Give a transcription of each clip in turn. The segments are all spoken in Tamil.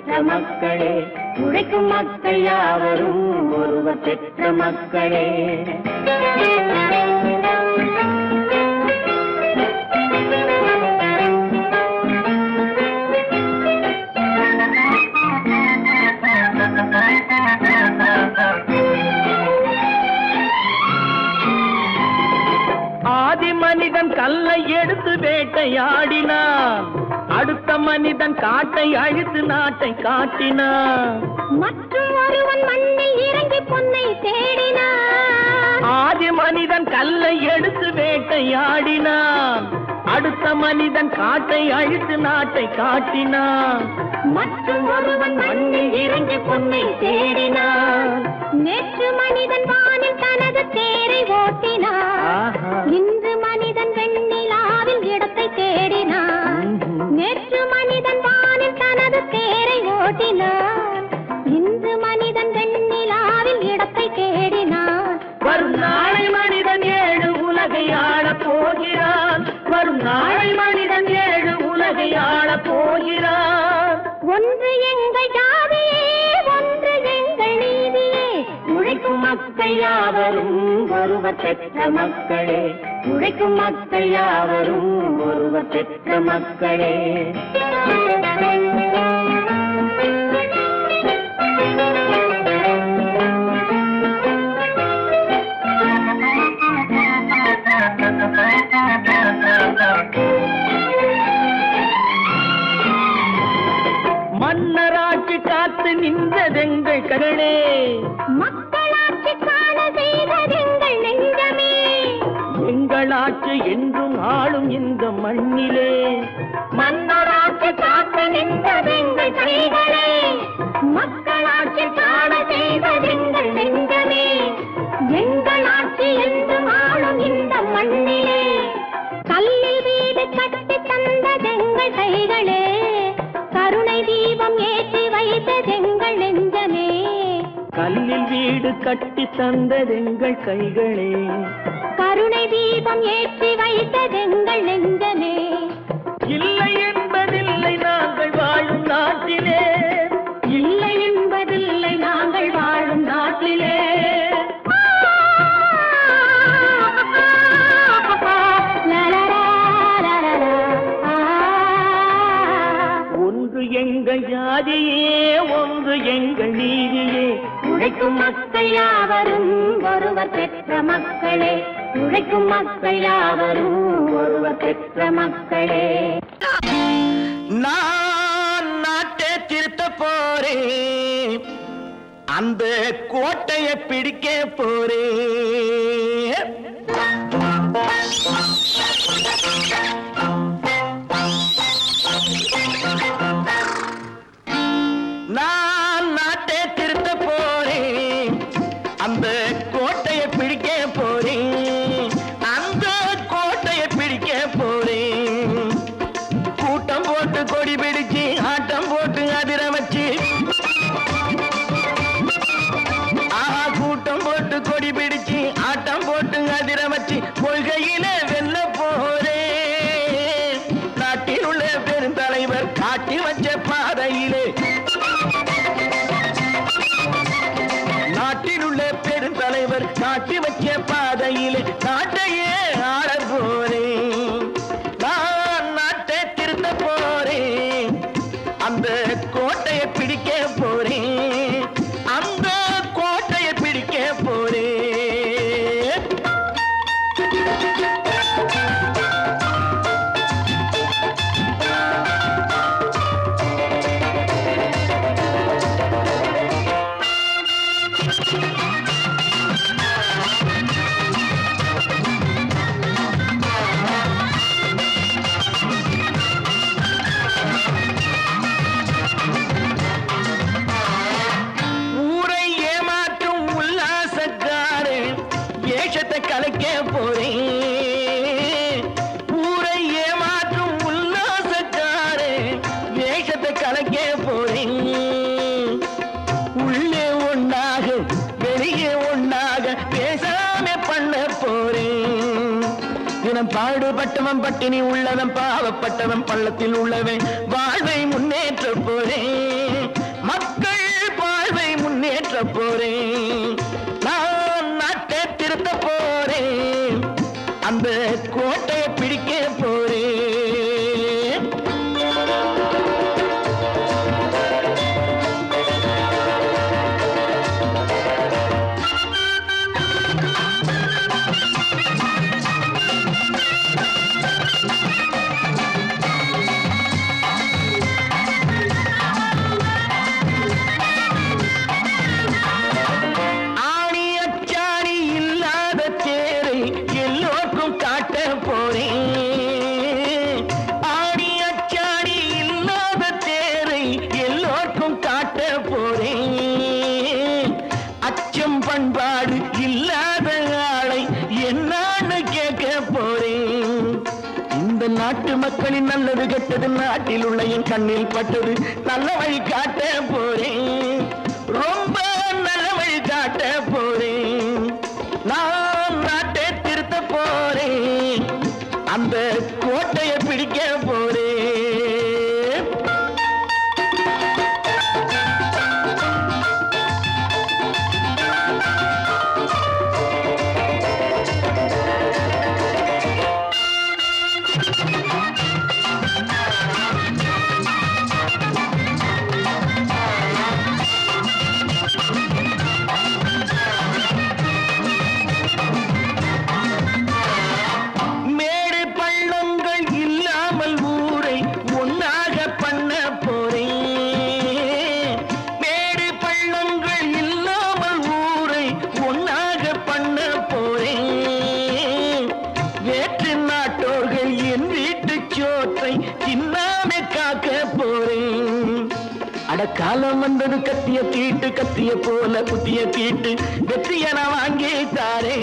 பெற்ற மக்களே, உழைக்கும் மக்கள் யாவரும் ஒருவர் பெற்ற மக்களே. ஆதி மனிதன் கல்லை எடுத்து வேட்டையாடினான், அடுத்த மனிதன் காட்டை அழித்து நாட்டை காட்டினான், மற்றும் ஒருவன் மண்ணில் இறங்கி பொன்னை தேடினான். ஆதி மனிதன் கல்லை எடுத்து வேட்டையாடினான், அடுத்த மனிதன் காட்டை அழித்து நாட்டை காட்டினான், மற்றும் ஒருவன் மண்ணில் இறங்கி பொன்னை தேடினான். நேற்று மனிதன் வானில் தனது தேரை ஓட்டினான், இன்று மனிதன் வெண்ணிலாவில் இடத்தை தேடினான். நேற்று மனிதன் வானில் தனது தேரை ஓட்டினான், இன்று மனிதன் வெண்ணிலாவில் இடத்தை தேடினான். வரும் நாளை மனிதன் 7 உலகை ஆளப் போகிறான், வரும் நாளை மனிதன் 7 உலகை ஆளப் போகிறான். ஒன்று எங்கள் ஜாதியே, ஒன்று எங்கள் நீதியே, உழைக்கும் மக்கள் யாவரும் ஒருவர் பெற்ற மக்களே, உழைக்கும் மக்கள் யாவரும் ஒருவர் பெற்ற மக்களே. மன்னராட்சி காத்து நின்றதெங்கள் கரளே, மக்களாட்சி காண செய்ததெங்கள் நெஞ்சமே, எங்களாட்சி என்றும் ஆளும் இந்த மண்ணிலே. மன்னராட்சி காத்து நின்றதெங்கள் கைகளே, மக்களாட்சி காண செய்ததெங்கள் நெஞ்சமே, எங்களாட்சி என்றும் ஆளும் இந்த மண்ணிலே. கல்லில் வீடு கட்டி தந்ததெங்கள் கைகளே, கருணை தீபம் ஏற்றி வைத்ததெங்கள் நெஞ்சமே. கல்லில் வீடு கட்டி தந்ததெங்கள் கைகளே, கருணை தீபம் ஏற்றி வைத்ததெங்கள் நெஞ்சமே. இல்லை என்பதில்லை நாங்கள் வாழும் நாட்டிலே, இல்லை என்பதில்லை நாங்கள் வாழும் நாட்டிலே. ஒன்று எங்கள் ஜாதியே, ஒன்று எங்கள் நீதியே, உழைக்கும் மக்கள் யாவரும் ஒருவர் பெற்ற மக்களே, உழைக்கும் மக்கள் யாவரும் ஒருவர் பெற்ற மக்களே. நான் நாட்டை திருத்த போறேன், அந்த கோட்டையை பிடிக்க போறேன். நான் நாட்டை திருத்த போறேன், அந்த கோட்டையை பிடிக்க போறேன், அந்த கோட்டையை பிடிக்க போறேன். கூட்டம் போட்டு கொடி பிடிச்சு ஆட்டம் போட்டு அதிர வச்சு, கூட்டம் போட்டு கொடி பிடிச்சு ஆட்டம் போட்டு அதிர வச்சு கொள்கையில வெல்ல போறேன். நாட்டில் உள்ள பெருந்தலைவர் காட்டி வச்ச பாதையிலே, நாட்டில் உள்ள பெருந்தலைவர் காட்டி வச்ச பாதையிலே நாட்டையே ஆள போறேன். நான் நாட்டை திருத்த போறேன், அந்த கோட்டையை பிடிக்க போறேன், அந்த கோட்டையை பிடிக்க போறேன். கலைக்க போறேன், ஊரை ஏமாற்றும் உல்லாசக்காரே வேஷத்தை கலைக்க போறேன். உள்ளே ஒன்னாக வெளியே ஒன்னாக பேசாம பண்ண போறேன். தினம் பாடுபட்டவன் பட்டினி உள்ளவன் பாவப்பட்டவன் பள்ளத்தில் உள்ளவன் வாழ்வை முன்னேற்ற போறேன். பண்பாடு இல்லாத ஆளை என்னான்னு கேட்க போறேன். இந்த நாட்டு மக்களின் நல்லது கெட்டது நாட்டில் உள்ள என் கண்ணில் பட்டது நல்ல வழி காட்ட போறேன். ரொம்ப நல்ல வழி காட்ட போறேன். நான் நாட்டை திருத்த போறேன். அந்த கோட்டையை பிடிக்க போறேன். காலம் வந்தது கத்திய தீட்டு கத்திய போல குத்திய தீட்டு வெற்றிய நான் வாங்கி தாரே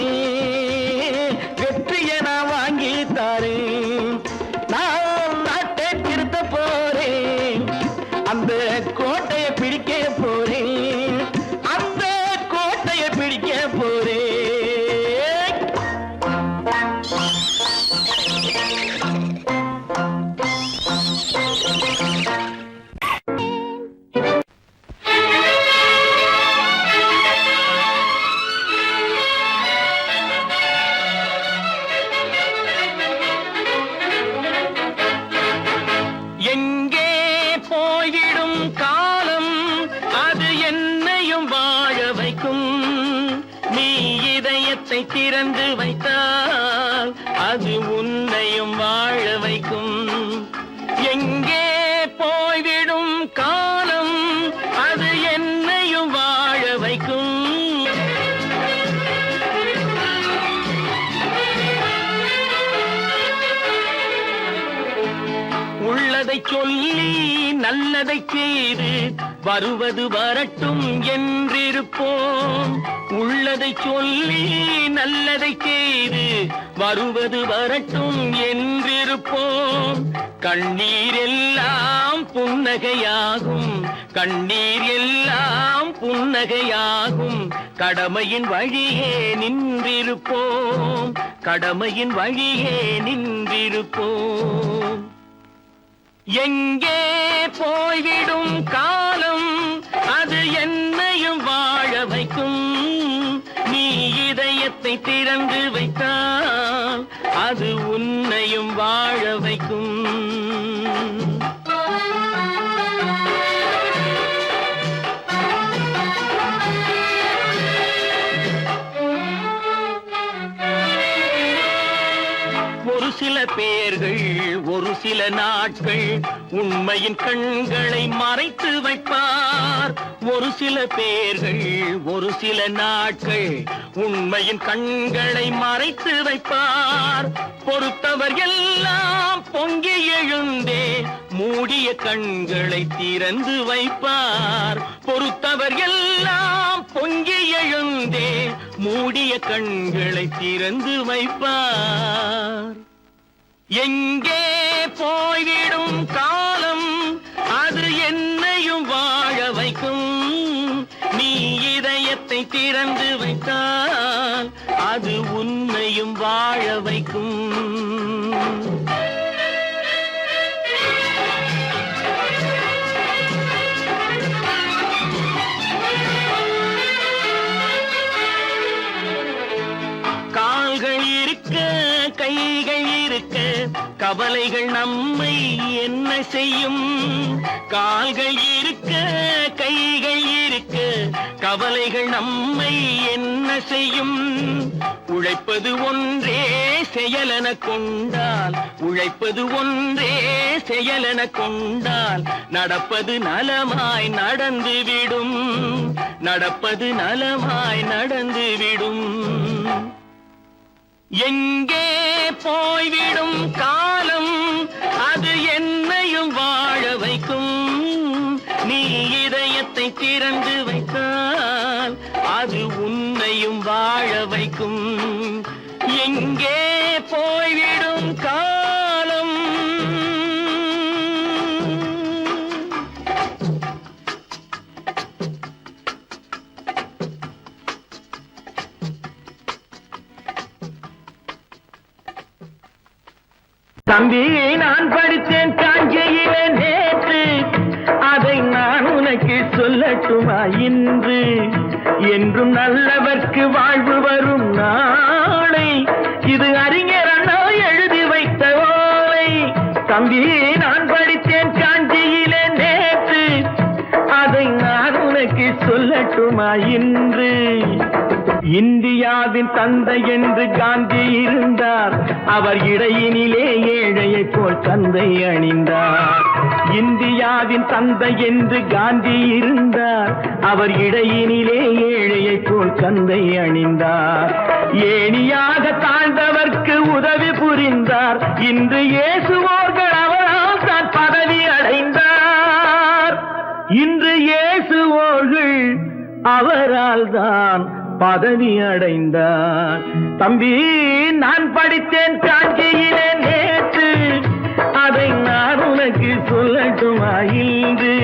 வெற்றிய நான் வாங்கி தாரே. நான் நாட்டை திருத்த போறேன். அந்த கோட்டையை பிடிக்க போறேன். அந்த கோட்டையை பிடிக்க போறேன். திறந்து வைத்தால் அது உன்னையும் வாழ வைக்கும். எங்கே போய்விடும் காலம் அது என்னையும் வாழ வைக்கும். உள்ளதை சொல்லி நல்லதை செய்து வருவது வரட்டும் என்றிருப்போம். உள்ளதை சொல்லி நல்லதை செய்து வருவது வரட்டும் என்றிருப்போம். கண்ணீர் எல்லாம் புன்னகையாகும். கண்ணீர் எல்லாம் புன்னகையாகும். கடமையின் வழியே நின்றிருப்போம். கடமையின் வழியே நின்றிருப்போம். எங்கே போய்விடும் காலம் அது என்னையும் வாழ வைக்கும். நீ இதயத்தை திறந்து வைத்தால் அது உன்னையும் வாழ வைக்கும். ஒரு சில பேர்கள் ஒரு சில நாட்கள் உண்மையின் கண்களை மறைத்து வைப்பார். ஒரு சில பேர்கள் ஒரு சில நாட்கள் உண்மையின் கண்களை மறைத்து வைப்பார். பொறுத்தவர் எல்லாம் பொங்கி எழுந்தே மூடிய கண்களை திறந்து வைப்பார். பொறுத்தவர் எல்லாம் பொங்கி எழுந்தே மூடிய கண்களை திறந்து வைப்பார். எங்கே போய்விடும் காலம் அது என்னையும் வாழ வைக்கும். நீ இதயத்தை திறந்து வைத்தால் அது உன்னையும் வாழ வைக்கும். கால்கள் இருக்க கைகள் இருக்க கவலைகள் நம்மை என்ன செய்யும். கால்கள் இருக்க கைகள் இருக்க கவலைகள் நம்மை என்ன செய்யும். உழைப்பது ஒன்றே செயலென கொண்டால் உழைப்பது ஒன்றே செயலென கொண்டால் நடப்பது நலமாய் நடந்துவிடும். நடப்பது நலமாய் நடந்துவிடும். எங்கே போய்விடும் காலம் அது என்னையும் வாழ வைக்கும். நீ இதயத்தை திறந்து வைத்தால் அது உன்னையும் வாழ வைக்கும். எங்கே போய்விடும் காலம்? தம்பி, நான் படித்தேன் காஞ்சியிலே நேற்று, அதை நான் உனக்கு சொல்லட்டுமா இன்று? என்றும் நல்லவர்க்கு வாழ்வு வரும் நாளை, இது அறிஞர் அண்ணா எழுதி வைத்த ஓலை. தம்பி, நான் படித்தேன் காஞ்சியிலே நேற்று, அதை நான் உனக்கு சொல்லட்டுமா இன்று? இந்தியாவின் தந்தை என்று காந்தி இருந்தார், அவர் இடையினிலே ஏழையை போல் தந்தை அணிந்தார். இந்தியாவின் தந்தை என்று காந்தி இருந்தார், அவர் இடையினிலே ஏழையை போல் தந்தை அணிந்தார். ஏணியாக தாழ்ந்தவர்க்கு உதவி புரிந்தார், இன்று இயேசுவோர்கள் அவரால் தான் பதவி அடைந்தார். இன்று இயேசுவோர்கள் அவரால் தான் பதவி அடைந்தார். தம்பி, நான் படித்தேன் காஞ்சியிலே நேற்று, அதை நான் உனக்கு சொல்லட்டுமா இன்று?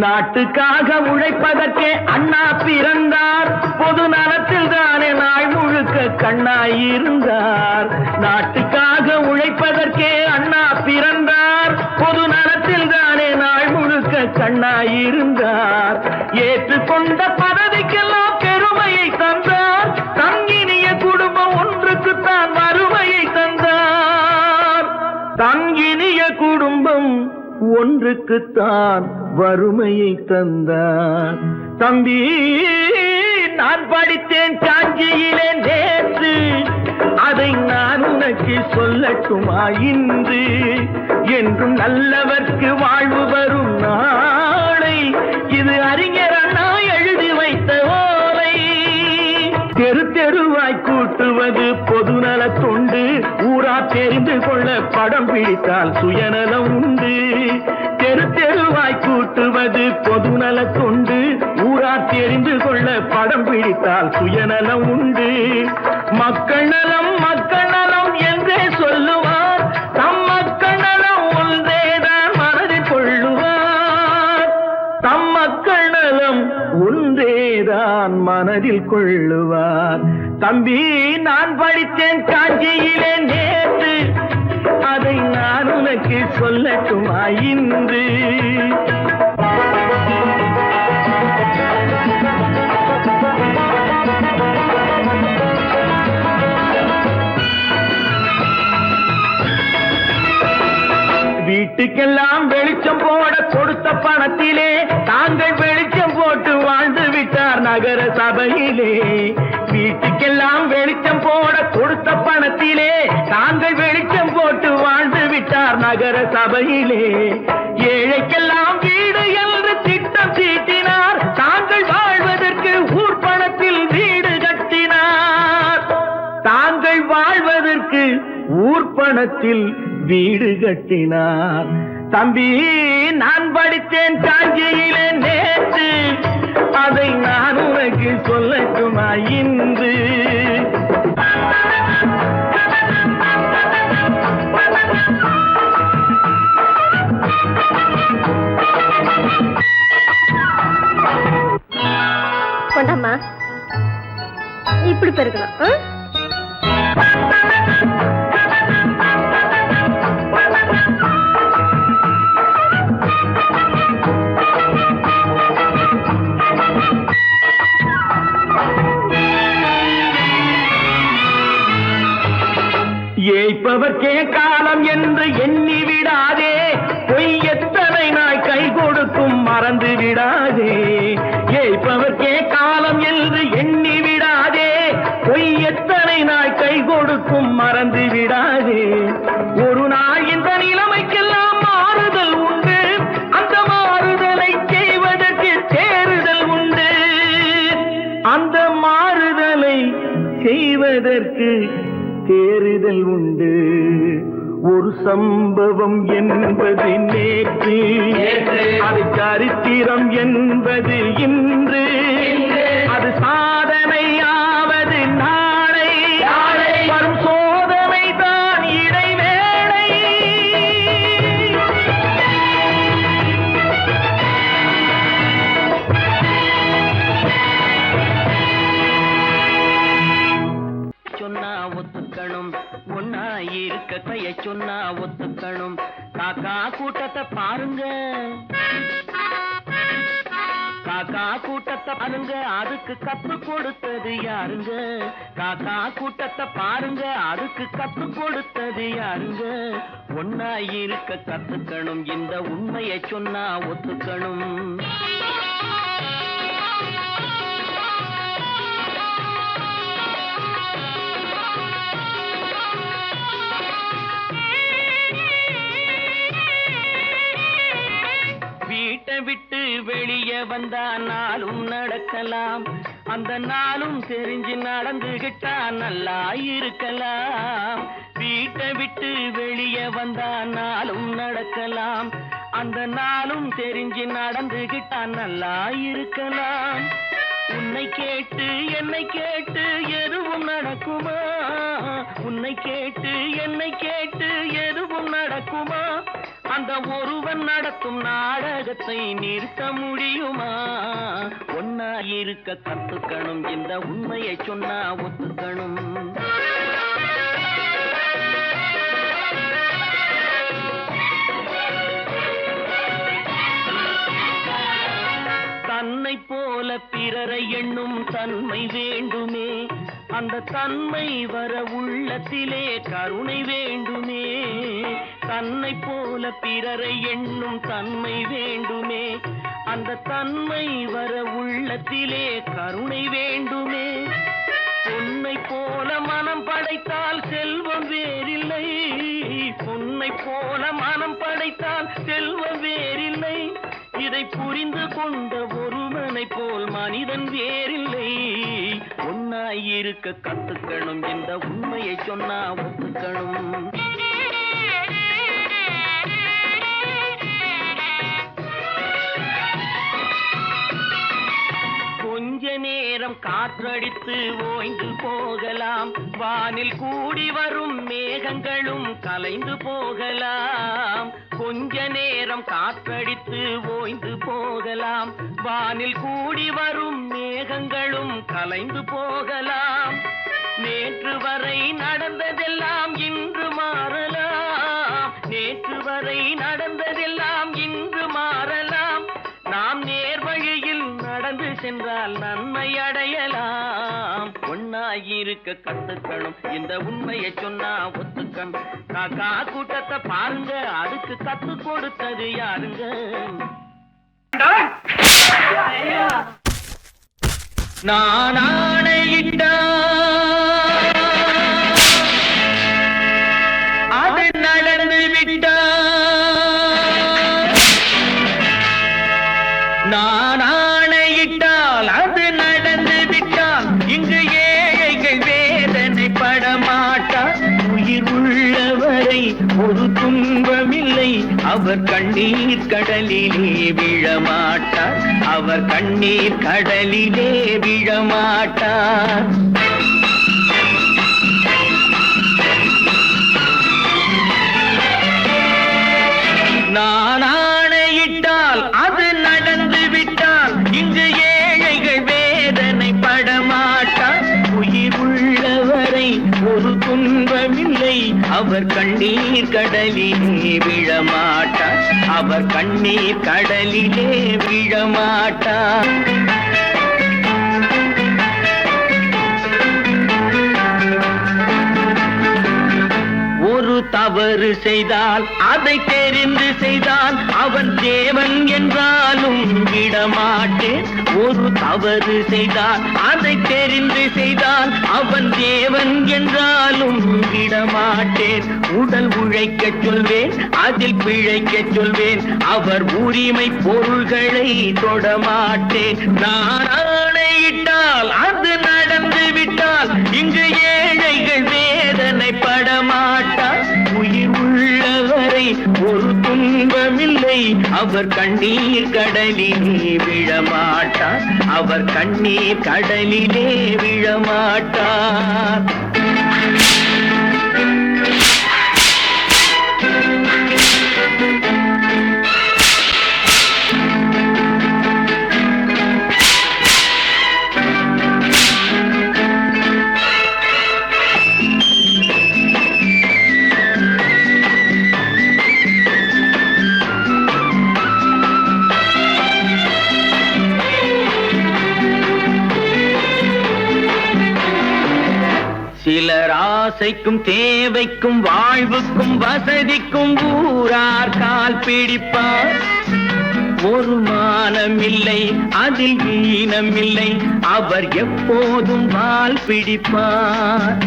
நாட்டுக்காக உழைப்பதற்கே அண்ணா பிறந்தார், பொது நலத்தில் தானே நாள் முழுக்க கண்ணாயிருந்தார். நாட்டுக்காக உழைப்பதற்கே அண்ணா பிறந்தார், பொது நலத்தில் தானே நாள் முழுக்க கண்ணாயிருந்தார். ஏற்றுக்கொண்ட பதவிக்கெல்லாம் பெருமையை தந்தார், தங்கினிய குடும்பம் ஒன்றுக்குத்தான் வறுமையை தந்தார். தங்கினிய குடும்பம் ஒன்றுக்குத்தான் வறுமையை தந்தார். தம்பி, நான் படித்தேன் காஞ்சியிலே நேற்று, அதை நான் உனக்கு சொல்லட்டுமா இன்று? என்றும் நல்லவர்க்கு வாழ்வு வரும் நாளை, இது அறிஞர் அண்ணா எழுதி வைத்த ஓலை. தெரு தெருவாய் கூட்டுவது பொதுநல தொண்டு, ஊரா தெரிந்து கொள்ள படம் பிடித்தால் சுயநலம் உண்டு. தெரு தெருவாய் கூட்டுவது பொதுநல தொண்டு, ஊரா தெரிந்து கொள்ள படம் பிடித்தால் சுயநலம் உண்டு. மக்கள் நலம் மக்கள் நலம் என்றே சொல்லுவார், தம் மக்கள் நலம் ஒன்றேதான் மனதில் கொள்ளுவார். தம் மக்கள் நலம் ஒன்றேதான் மனதில் கொள்ளுவார். தம்பி, நான் படித்தேன் காஞ்சியிலே நேற்று, அதை நான் உனக்கு சொல்லட்டுமா இன்று? வீட்டுக்கெல்லாம் வெளிச்சம் போட கொடுத்த பணத்திலே தாங்கள் வெளிச்சம் போட்டு வாழ்ந்து விட்டார் நகர சபையிலே. வீட்டுக்கெல்லாம் வெளிச்சம் போட கொடுத்த பணத்திலே தாங்கள் வெளிச்சம் போட்டு வாழ்ந்து விட்டார் நகர சபையிலே. ஏழைக்கெல்லாம் வீடு என்று திட்டம் தீட்டினார், தாங்கள் வாழ்வதற்கு ஊர் பணத்தில் வீடு கட்டினார். தாங்கள் வாழ்வதற்கு ஊர் பணத்தில் வீடு கட்டினார். தம்பி, நான் படித்தேன் காஞ்சியிலே நேற்று, அதை நான் உனக்கு சொல்லட்டுமா இன்று? கொண்டாம்மா, இப்படி பெருக்கணும். ஏய்ப்பவர்க்கே காலம் என்று எண்ணி விடாதே, பொய் எத்தனை நாய் கை கொடுக்கும் மறந்து விடாதே. ஏய்ப்பவர்க்கே காலம் என்று எண்ணி விடாதே, பொய் எத்தனை நாய் கை கொடுக்கும் மறந்து விடாதே. ஒரு நாள் இந்த நிலைமைக்கெல்லாம் மாறுதல் உண்டு, அந்த மாறுதலை செய்வதற்கு தேறுதல் என்பதற்கு தேறுதல் உண்டு. ஒரு சம்பவம் என்பது நேற்று, அது சரித்திரம் என்பது இன்று, அது சாதனையாவது நாளை, வரும் சோதனை தான் இடைவேளை. சொன்னா ஒத்துக்கணும், ஒன்னா இருக்க கைய சொன்னா ஒத்துக்கணும். காக்கா கூட்டத்தை பாருங்க, காக்கா கூட்டத்தை பாருங்க, அதுக்கு கத்து கொடுத்தது யாருங்க? காக்கா கூட்டத்தை பாருங்க, அதுக்கு கத்து கொடுத்தது யாருங்க? ஒன்னா இருக்க கத்துக்கணும், இந்த உண்மையை சொன்னா ஒத்துக்கணும். வீட்டை விட்டு வெளியே வந்தா நாளும் நடக்கலாம், அந்த நாளும் தெரிஞ்சு நடந்துகிட்டா நல்லா இருக்கலாம். வீட்டை விட்டு வெளியே வந்தா நாளும் நடக்கலாம், அந்த நாளும் தெரிஞ்சு நடந்துகிட்டா நல்லா இருக்கலாம். உன்னை கேட்டு என்னை கேட்டு எதுவும் நடக்குமா? உன்னை கேட்டு என்னை கேட்டு எதுவும் நடக்குமா? அந்த ஒருவன் நடத்தும் நாடகத்தை நிறுத்த முடியுமா? ஒன்னா இருக்க கத்துக்கணும், இந்த உண்மையை சொன்னா ஒத்துக்கணும். தன்னை போல பிறரை எண்ணும் தன்மை வேண்டுமே, அந்த தன்மை வர உள்ளத்திலே கருணை வேண்டுமே. தன்னை போல பிறரை எண்ணும் தன்மை வேண்டுமே, அந்த தன்மை வர உள்ளத்திலே கருணை வேண்டுமே. பொன்னை போல மனம் படைத்தால் செல்வம் வேறில்லை, பொன்னை போல மனம் படைத்தால் செல்வம் வேறில்லை. இதை புரிந்து கொண்ட ஒருவனை போல் மனிதன் வேறில்லை. ஒன்னாய் இருக்க கத்துக்கணும், இந்த உண்மையை சொன்னா ஒத்துக்கணும். கொஞ்ச நேரம் காற்றடித்து ஓய்ந்து போகலாம், வானில் கூடி வரும் மேகங்களும் கலைந்து போகலாம். கொஞ்ச நேரம் காற்றடித்து ஓய்ந்து போகலாம், வானில் கூடி வரும் மேகங்களும் கலைந்து போகலாம். நேற்று வரை நடந்ததெல்லாம் இன்று மாறலாம், நேற்று வரை நடந்ததெல்லாம் இன்று மாறலாம். நாம் நேர் வழியில் நடந்து சென்றால் நன்மை அடையலாம். ஒன்னாயிருக்க கத்துக்கணும், இந்த உண்மையை சொன்னா ஒத்துக்கணும். காக்கா கூட்டத்தை பாருங்க, அதுக்கு கத்து கொடுத்தது யாருங்க? நான் ஆணையிட்டா அது நடந்து விட்டா, நான் ஆணையிட்டால் அது நடந்து விட்டால் இங்கு ஏழைகள் வேதனை படமாட்டார். உயிர் உள்ளவரை ஒரு துன்பமில்லை, அவர் கண்ணீர் கடலிலே விழமாட்டார், அவர் கண்ணீர் கடலிலே விழமாட்டார். நான் ஆணையிட்டால் அது நடந்து விட்டால் இங்கு ஏழைகள் வேதனை படமாட்டார். உயிர் உள்ளவரை ஒரு துன்பமில்லை, அவர் கண்ணீர் கடலிலே விழமாட்டார், அவர் கண்ணீர் கடலிலே விழமாட்டார். ஒரு தவறு செய்தால் அதை தெரிந்து செய்தால் அவன் தேவன் என்றாலும் விடமாட்டேன். ஒரு தவறு செய்தால் அதை தெரிந்து செய்தால் அவன் தேவன் என்றாலும் விடமாட்டேன். உடல் உழைக்கச் சொல்வேன், அதில் பிழைக்கச் சொல்வேன், அவர் உரிமை பொருள்களை தொடமாட்டேன். நான் ஆணையிட்டால் அது நடந்து விட்டால் இட்டால் இங்கு ஏழைகள் வேதனை படமாட்டார். உயிர் உள்ளவரை ஒரு துன்பமில்லை, அவர் கண்ணீர் கடலிலே விழமாட்டார். அவர் கண்ணீர் கடலிலே விழமாட்டார். சிலர் ஆசைக்கும் தேவைக்கும் வாழ்வுக்கும் வசதிக்கும் ஊரார் கால் பிடிப்பார். ஒரு மானமில்லை அதில் ஈனமில்லை, அவர் எப்போதும் வால் பிடிப்பார்.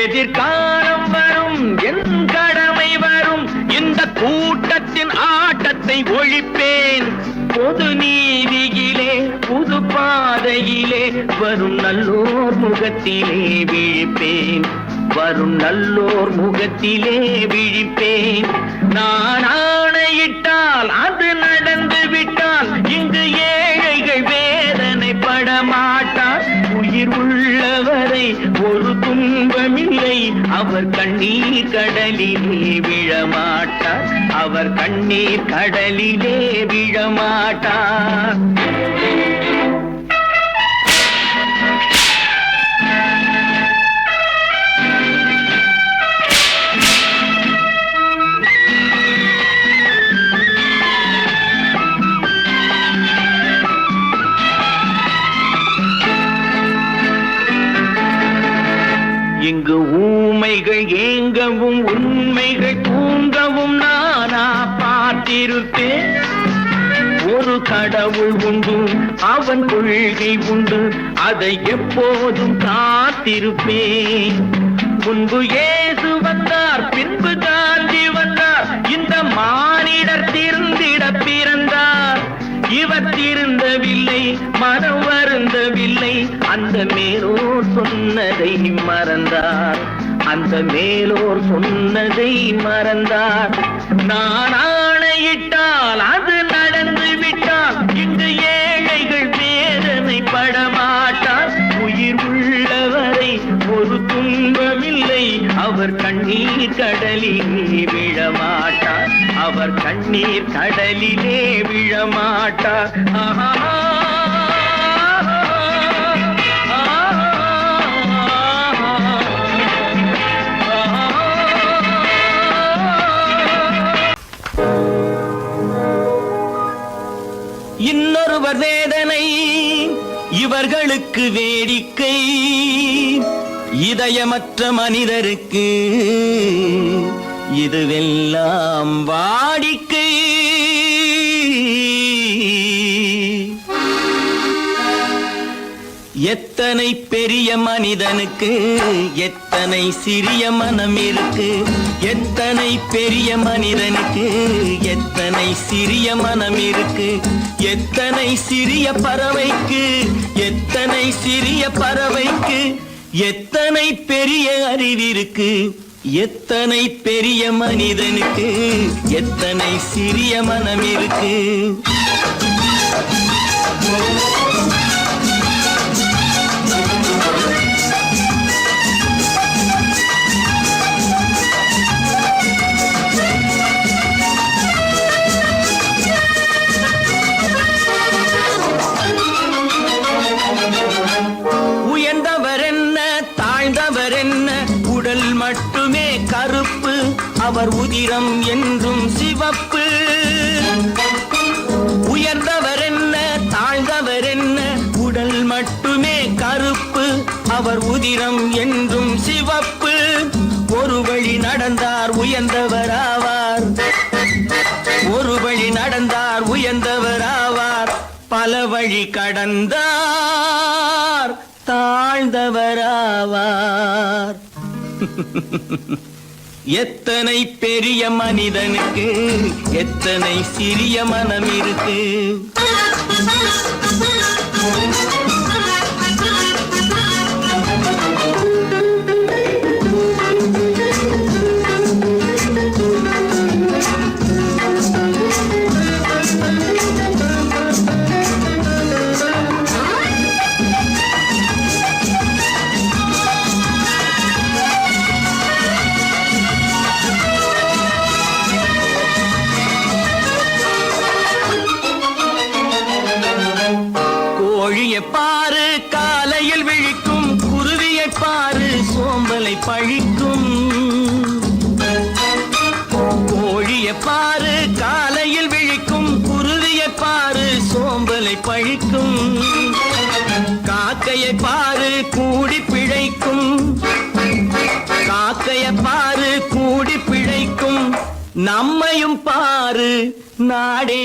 எதிர்காலம் வரும், என் கடமை வரும், இந்த கூட்டத்தின் ஆட்டத்தை ஒழிப்பேன். பொது நீதியிலே புது பாதையிலே வரும் நல்லோர் முகத்திலே விழிப்பேன். வரும் நல்லோர் முகத்திலே விழிப்பேன். நான் ஆணையிட்டால் அது நடந்து விட்டால் இங்கு ஏழைகள் வேதனை படமாட்டார். உயிர் உள்ளவரை ஒரு துன்பமில்லை, அவர் கண்ணீர் கடலிலே விழமாட்டார். அவர் கண்ணீர் கடலிலே விழமாட்டார். இங்கு ஊமைகள் ஏங்கவும் உண்மைகள் தூங்கவும் நானா பார்த்திருப்பேன். ஒரு கடவுள் உண்டு, அவன் கொள்கை உண்டு, அதை எப்போதும் காத்திருப்பேன். முன்பு இயேசு வந்தார், பின்பு காந்தி வந்தார், இந்த மானிடர் திருந்திட பிறந்தார். இவர் திருந்தவில்லை, மனம் வருந்தவில்லை, அந்த மேலோர் சொன்னதை மறந்தார். அந்த மேலோர் சொன்னதை மறந்தார். நான் ஆணையிட்டால் அது நடந்து விட்டால் இங்கு ஏழைகள் வேதனை படமாட்டார். உயிர் உள்ளவரை ஒரு துன்பமில்லை, அவர் கண்ணீர் கடலிலே விழமாட்டார். அவர் கண்ணீர் கடலிலே விழமாட்டார். ஆஹா. இன்னொருவர் வேதனை இவர்களுக்கு வேடிக்கை, இதயமற்ற மனிதருக்கு இதுவெல்லாம் வாடிக்கை. எத்தனை பெரிய மனிதனுக்கு எத்தனை சிறிய மனம் இருக்கு. எத்தனை பெரிய மனிதனுக்கு எத்தனை சிறிய மனம் இருக்கு. எத்தனை சிறிய பறவைக்கு எத்தனை சிறிய பறவைக்கு எத்தனை பெரிய அறிவிருக்கு. எத்தனை பெரிய மனிதனுக்கு எத்தனை சிறிய மனம் இருக்கு. கருப்பு, அவர் உதிரம் என்றும் சிவப்பு. உயர்ந்தவர் என்ன தாழ்ந்தவர் என்ன, உடல் மட்டுமே கருப்பு, அவர் உதிரம் என்றும் சிவப்பு. ஒரு வழி நடந்தார் உயர்ந்தவராவார், ஒரு வழி நடந்தார் உயர்ந்தவராவார். பல வழி கடந்தார் தாழ்ந்தவராவார். எத்தனை பெரிய மனிதனுக்கு எத்தனை சிறிய மனம் இருக்கு. கோழியை பாரு காலையில் விழிக்கும், குருவியை பாரு சோம்பலை பழிக்கும். கோழியை பாரு காலையில் விழிக்கும், குருவியை பாரு சோம்பலை பழிக்கும். காக்கையை பாரு கூடி பிழைக்கும், காக்கையை பாரு கூடி பிழைக்கும். நம்மையும் பாரு நாடே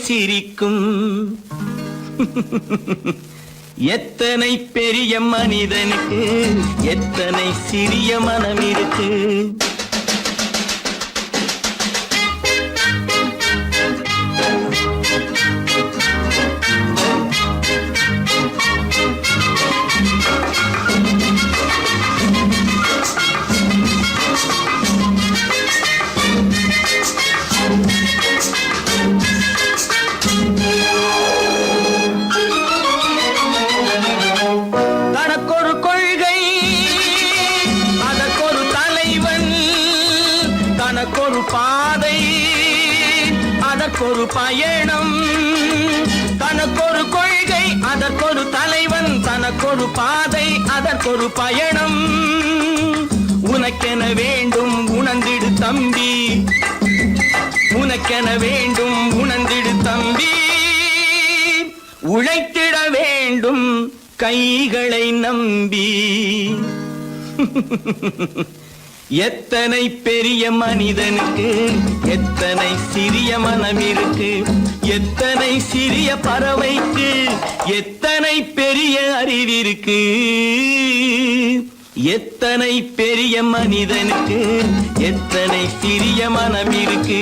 சிரிக்கும். எத்தனை பெரிய மனிதனுக்கு எத்தனை சிறிய மனம் இருக்கு. தனக்கொரு கொள்கை அதற்கொரு தலைவன், தனக்கொரு பாதை அதற்கொரு பயணம். தனக்கொரு கொள்கை அதற்கொரு தலைவன், தனக்கொரு பாதை அதற்கொரு பயணம். உனக்கென வேண்டும் உணர்ந்திடு தம்பி, உனக்கென வேண்டும் உணர்ந்திடு தம்பி. உழைத்திட வேண்டும் கைகளை நம்பி. எத்தனை பெரிய மனிதனுக்கு எத்தனை சிறிய மனம் இருக்கு. எத்தனை சிறிய பறவைக்கு எத்தனை பெரிய அறிவிருக்கு. எத்தனை பெரிய மனிதனுக்கு எத்தனை சிறிய மனம் இருக்கு.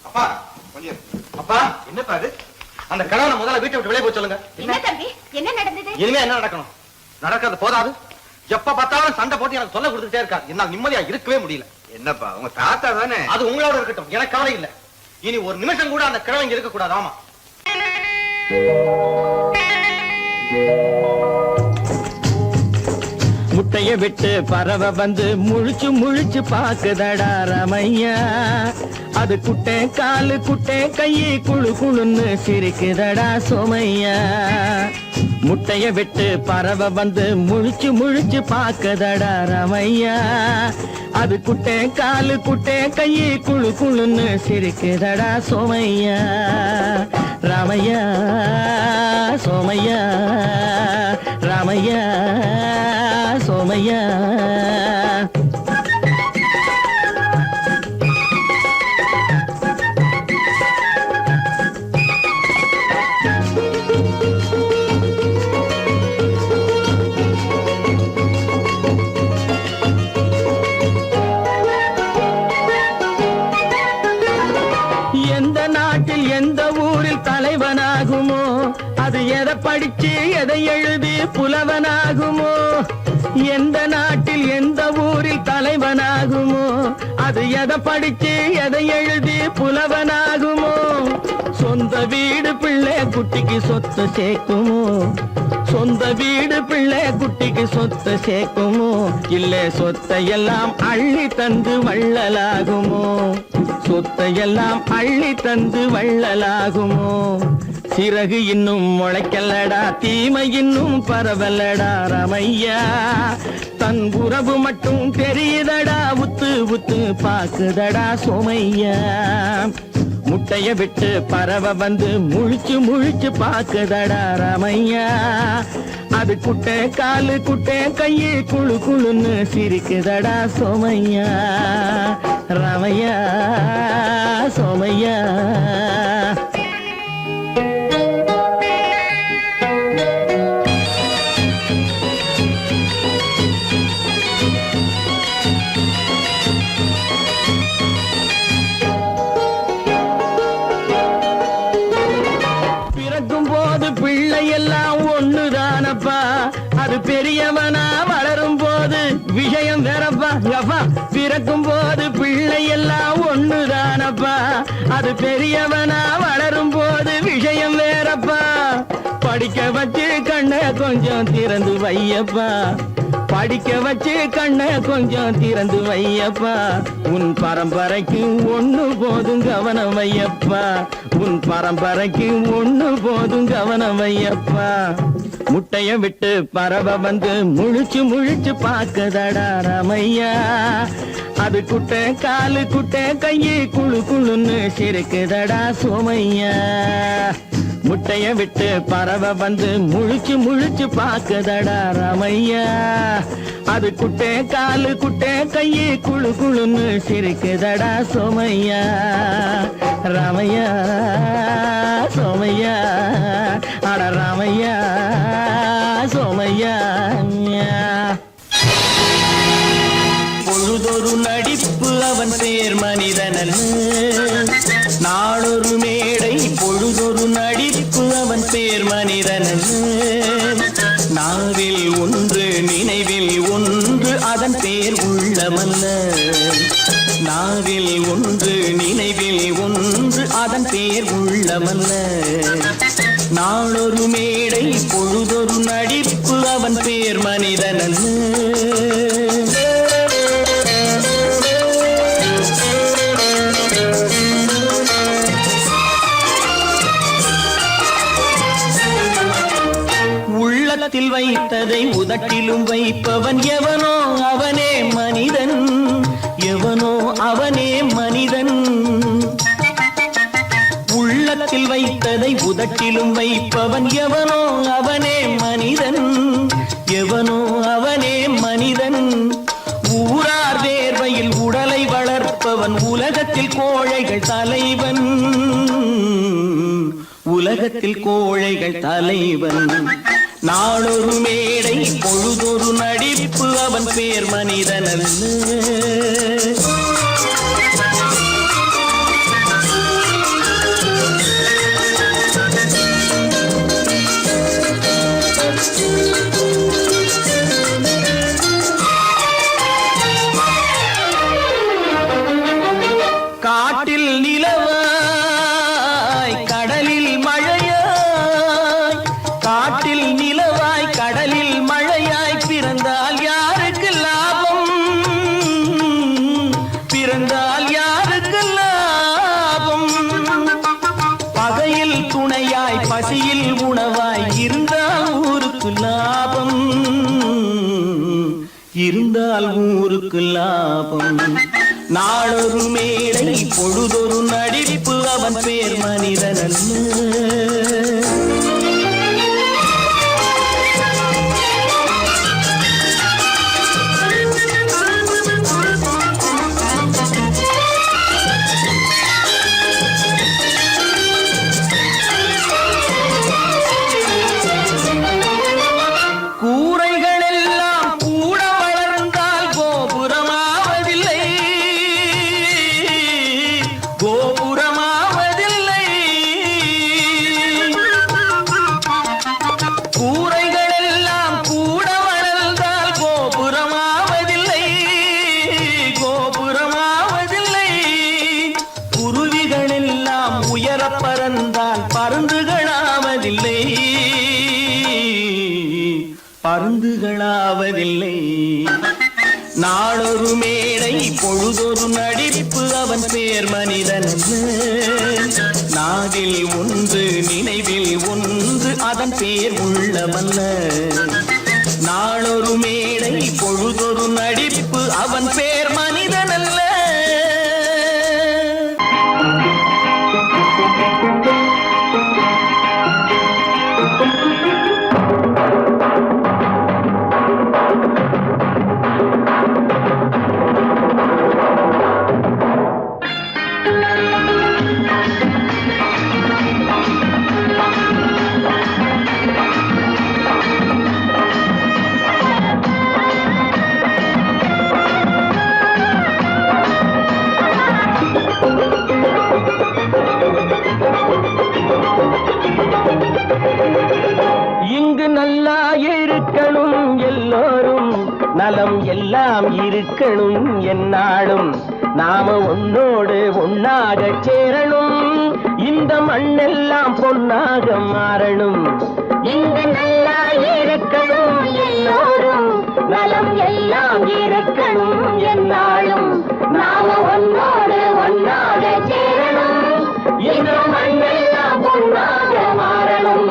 அப்பா கொஞ்சம் அப்பா என்னப்பா அது? அந்த கணவனை முதல்ல வீட்டை விட்டு வெளியே போய் சொல்லுங்க. என்ன தம்பி, என்ன நடந்தது? இனிமே என்ன நடக்கணும்? நடக்கிறது போதாது, எப்ப பார்த்தாலும் சண்டை போட்டு எனக்கு சொல்ல கொடுத்துட்டே இருக்கா. என்னால் நிம்மதியா இருக்கவே முடியல. என்னப்பா உங்க தாத்தா தானே? அது உங்களோட இருக்கட்டும், எனக்கு கவலை இல்ல. இனி ஒரு நிமிஷம் கூட அந்த கிழவன் இருக்க கூடாது. ஆமா, முட்டைய விட்டு பறவை வந்து முழிச்சு முழிச்சு பாக்குதடா ரமையா. அது குட்டை காலு குட்டை கையை குழு குழுன்னு சிரிக்குதடா சோமையா. முட்டைய விட்டு பறவை வந்து முழிச்சு முழிச்சு பாக்குதடா ரமையா. அது குட்டை காலு குட்டை கையை குழு குழுன்னு சிரிக்குதடா சோமையா. ராமையா சோமையா, ராமையா சோமையா. எந்த நாட்டில் எந்த ஊரில் தலைவனாகுமோ, அது எதை படிச்சு எதை எழுதி புலவனாகுமோ. எந்த நாட்டில் எந்த ஊரில் தலைவனாகுமோ, அது எதை படிச்சு எதை எழுதி புலவனாகுமோ. சொந்த வீடு பிள்ளை குட்டிக்கு சொத்து சேர்க்குமோ, சொந்த வீடு பிள்ளை குட்டிக்கு சொத்து சேர்க்குமோ. இல்ல சொத்தையெல்லாம் அள்ளி தந்து வள்ளலாகுமோ, சொத்தையெல்லாம் அள்ளி தந்து வள்ளலாகுமோ. சிறகு இன்னும் முளைக்கல்லடா, தீமை இன்னும் பரவலடா ரமையா. தன் உறவு மட்டும் தெரியுதடா, உத்து உத்து பாக்குதடா சோமையா. முட்டைய விட்டு பறவை வந்து முழிச்சு முழிச்சு பாக்குதடா ரமையா. அது குட்டை காலு குட்டை கையை குழு குழுன்னு சிரிக்குதடா சோமையா. ரமையா சோமையா. எல்லாம் ஒண்ணுதானப்பா, அது பெரியவனா வளரும் போது விஷயம் வேறப்பா. அப்பா பிறக்கும் போது பிள்ளை எல்லாம் ஒண்ணுதானப்பா, அது பெரியவனா வளரும் போது விஷயம் வேறப்பா. படிக்க வச்சு கண்ணை கொஞ்சம் திறந்து வையப்பா, படிக்க வச்சு கண்ண கொஞ்சம் திறந்து வையப்பா, உன் பரம்பரைக்கு ஒண்ணு போதும் கவனம் வையப்பா, உன் பரம்பரைக்கு ஒண்ணு போதும் கவனம் வையப்பா. முட்டைய விட்டு பறவை வந்து முழிச்சு முழிச்சு பாக்குதடா ராமையா, அது குட்டை காலு குட்டை கையு குழு குழுன்னு சிரிக்குதடா சோமையா. முட்டைய விட்டு பறவை வந்து முழிச்சு முழிச்சு பாக்குதடா ராமையா, அது குட்டை காலு குட்டை கையு குழு குழுன்னு சிரிக்குதடா சோமையா. ராமையா சோமையா, அட ராமையா சோமையா. பொழுதொரு நடிப்பு அவன் பேர் மனிதனல்ல, நாளொரு மேடை பொழுதொரு நடிப்பு அவன் பேர் மனிதனல்ல, நாவில் ஒன்று நினைவில் ஒன்று அதன் பேர் உள்ளமல்ல, நாவில் ஒன்று நினைவில் ஒன்று அதன் பேர் உள்ளமல்ல, நாளொரு மேடை பொழுதொரு நடிப்பு அவன் பேர் மனிதனல்ல. உள்ளத்தில் வைத்ததை உதட்டிலும் வைப்பவன் எவனோ அவனே மனிதன், எவனோ அவனே மனிதன். உள்ளத்தில் வைத்ததை உதட்டிலும் வைப்பவன் எவனோ அவனே மனிதன், எவனோ அவனே மனிதன். ஊரார் வேர்வையில் உடலை வளர்ப்பவன் உலகத்தில் கோழைகள் தலைவன், உலகத்தில் கோழைகள் தலைவன். நாளொரு மேடை பொழுதொரு நடிப்பு அவன் பேர் மனிதனல்ல. காட்டில் நிலவாய் கடலில் மழையாய், காட்டில் நிலவாய் கடலில் மழையாய் பிறந்தால் யாருக்கு லாபம், பிறந்தால் யாருக்கு லாபம். பகையில் துணையாய் பசியில் உணவாய் இருந்தால் ஊருக்கு லாபம், இருந்தால் ஊருக்கு லாபம். நாளொரு மேடை பொழுதொரு நடிப்பு அவன் பேர் மனிதனல்ல. பருந்துகளாவதில்லை. நாளொரு மேடை பொழுதொரு நடிப்பு அவன் பேர் மனிதனல்ல, நாவில் ஒன்று நினைவில் ஒன்று அதன் பேர் உள்ளமல்ல. நாளொரு மேடை பொழுதொரு நடிப்பு அவன் பேர் மனிதனல்ல. இங்கு நல்லா இருக்கணும் எல்லோரும், நலம் எல்லாம் இருக்கணும் என்னாலும், நாம ஒன்னோடு ஒன்னாக சேரணும், இந்த மண்ணெல்லாம் பொன்னாக மாறணும். இங்கு நல்லா இருக்கணும் எல்லோரும், நலம் எல்லாம் இருக்கணும் என்னாலும். நாம ஒன்னோடு ஒன்னாக சேரணும், இந்த மண்ணெல்லாம் பொன்னாக மாறணும்.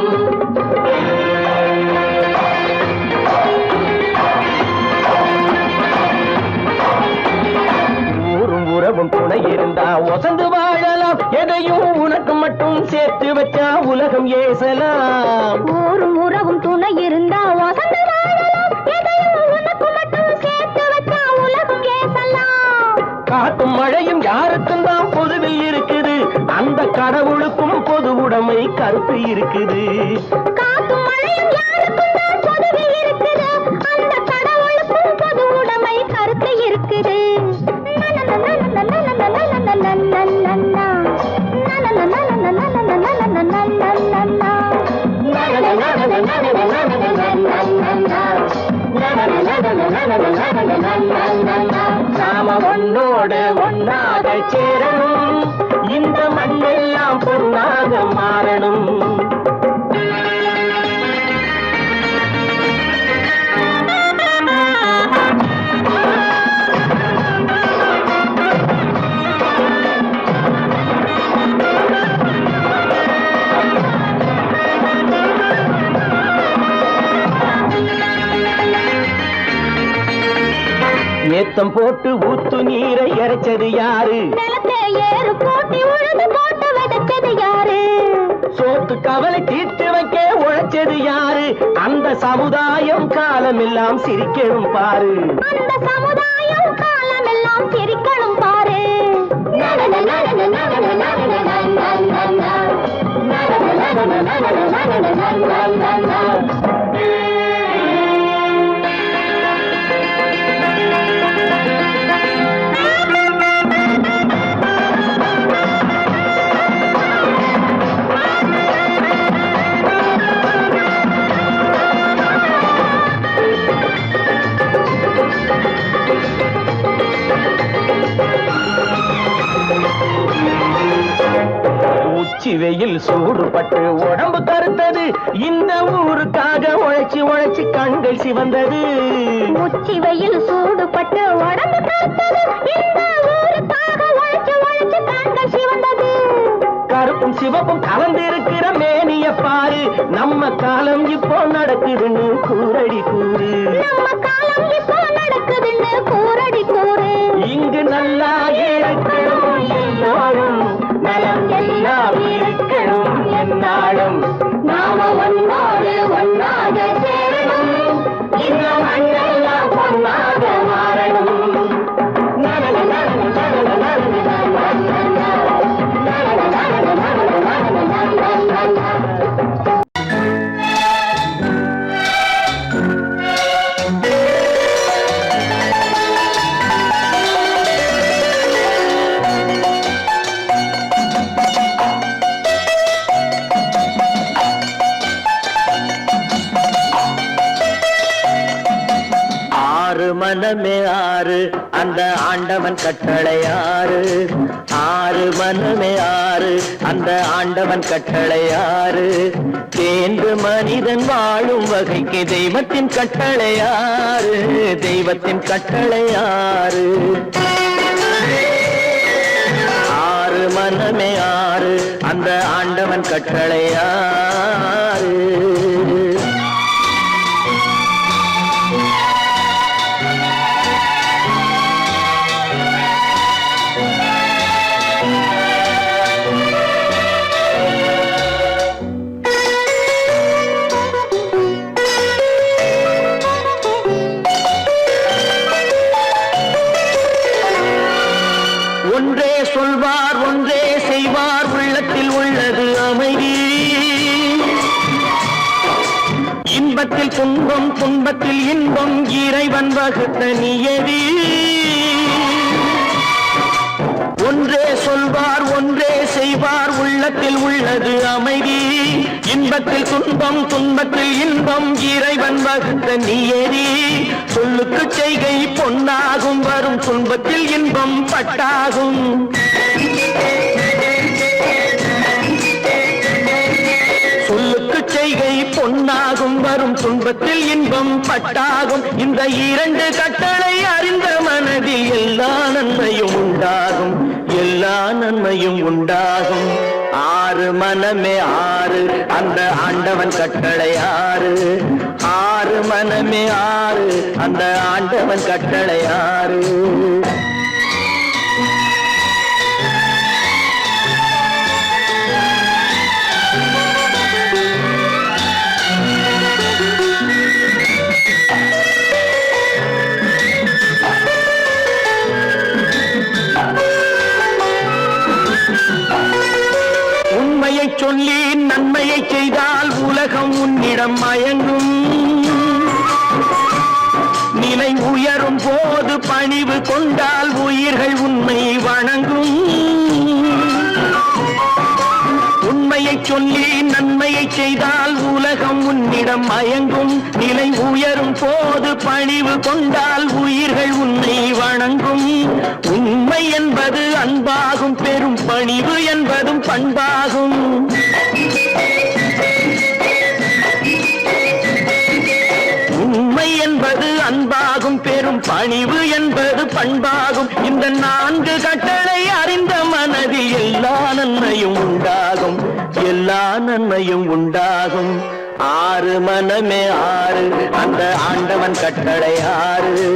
உறவும் துணை இருந்தா வசந்து வாழலாம், எதையும் உனக்கு மட்டும் சேர்த்து வச்சா உலகம் ஏசலாம். ஊரும் உறவும் துணை இருந்தா வசந்து வாழலாம், எதையும் உனக்கு மட்டும் சேர்த்து வச்சா உலகம் ஏசலாம். காத்தும் மழையும் யாருக்கும் தான் பொதுவில் இருக்குது, அந்த கடவுளுக்கும் பொது உடைமை கருத்து இருக்குது. காத்தும் மழையும் யாருக்கும் தான் பொதுவில் இருக்குது, அந்த கடவுளுக்கும் பொது உடைமை கருத்து இருக்குது. நாம ஒன்னோடு ஒன்னாக சேரணும், இந்த மண்ணெல்லாம் பொன்னாக மாறணும். ஏத்தம் போட்டு ஊத்து நீரை இறைச்சது யாரு, நிலத்தை ஏறு போட்டி உழுது போட்டு விதைச்சது யாரு, சோத்து கவலை தீர்த்து வைக்க உழைச்சது யாரு, அந்த சமுதாயம் காலமெல்லாம் சிரிக்கணும் பாரு. அந்த சமுதாயம் காலமெல்லாம் சிரிக்கணும் பாரு. உச்சி வெயில் சூடுபட்டு உடம்பு கருத்தது, இந்த ஊருக்காக உழைச்சி உழைச்சி கண்கள் சிவந்தது. உச்சி வெயில் சூடுபட்டு உடம்பு கருத்தது, இந்த ஊருக்காக உழைச்சு உழைச்சு கண்கள் சிவந்தது. கருப்பும் சிவப்பும் கலந்திருக்கிற மேனிய பாரு, நம்ம காலம் இப்போ நடக்குதுன்னு கூரடி கூறு. நம்ம காலம் இப்போ நடக்குதுன்னு கூரடி கூறு. இங்கு நல்லா இருக்கணும் எல்லோரும், நலம் எல்லாம் இருக்கணும் என்னாலும். நாம ஒன்னோடு ஒன்னாக சேரணும், இந்த மண்ணெல்லாம் பொன்னாக மாறணும். மனமே ஆறு, அந்த ஆண்டவன் கட்டளை ஆறு. ஆறு மனமே ஆறு, அந்த ஆண்டவன் கட்டளை ஆறு. தேர்ந்து மனிதன் வாழும் வகைக்கு தெய்வத்தின் கட்டளை ஆறு, தெய்வத்தின் கட்டளை ஆறு. ஆறு மனமே ஆறு, அந்த ஆண்டவன் கட்டளை ஆறு. ஒன்றே சொல்வார் ஒன்றே செய்வார், உள்ளத்தில் உள்ளது அமைதி. இன்பத்தில் துன்பம் துன்பத்தில் இன்பம், இறைவன் வகுத்த நியதி. ஒன்றே சொல்வார் ஒன்றே செய்வார், உள்ளத்தில் உள்ளது அமைதி. இன்பத்தில் துன்பம் துன்பத்தில் இன்பம், இறைவன் வகுத்த நியதி. சொல்லுக்கு செய்கை பொன்னாகும், வரும் துன்பத்தில் இன்பம் பட்டாகும். சொல்லுக்கு செய்கை பொன்ன துன்பத்தில் இன்பம் பட்டாகும். இந்த இரண்டு கட்டளை அறிந்த மனதில் எல்லா நன்மையும் உண்டாகும், எல்லா நன்மையும் உண்டாகும். ஆறு மனமே ஆறு, அந்த ஆண்டவன் கட்டளை ஆறு. ஆறு மனமே ஆறு, அந்த ஆண்டவன் கட்டளை ஆறு. உண்மையை சொல்லி நன்மையை செய்தால் உலகம் உன்னிடம் மயங்கும். நிலை உயரும் போது பணிவு கொண்டால் உயிர்கள் உன்னை வணங்கும். உண்மையை சொல்லி நன்மையை செய்தால் உலகம் உன்னிடம் மயங்கும். நிலை உயரும் போது பணிவு கொண்டால் உயிர்கள் உன்னை வணங்கும். உண்மை என்பது அன்பாகும், பெரும் பணிவு என்பதும் பண்பாகும். உண்மை என்பது அன்பாகும், பெரும் பணிவு என்பது பண்பாகும். இந்த நான்கு கட்டளை அறிந்த மனதில் எல்லா நன்மையும் உண்டாகும், எல்லா நன்மையும் உண்டாகும். ஆறு மனமே ஆறு, அந்த ஆண்டவன் கட்டளை ஆறு.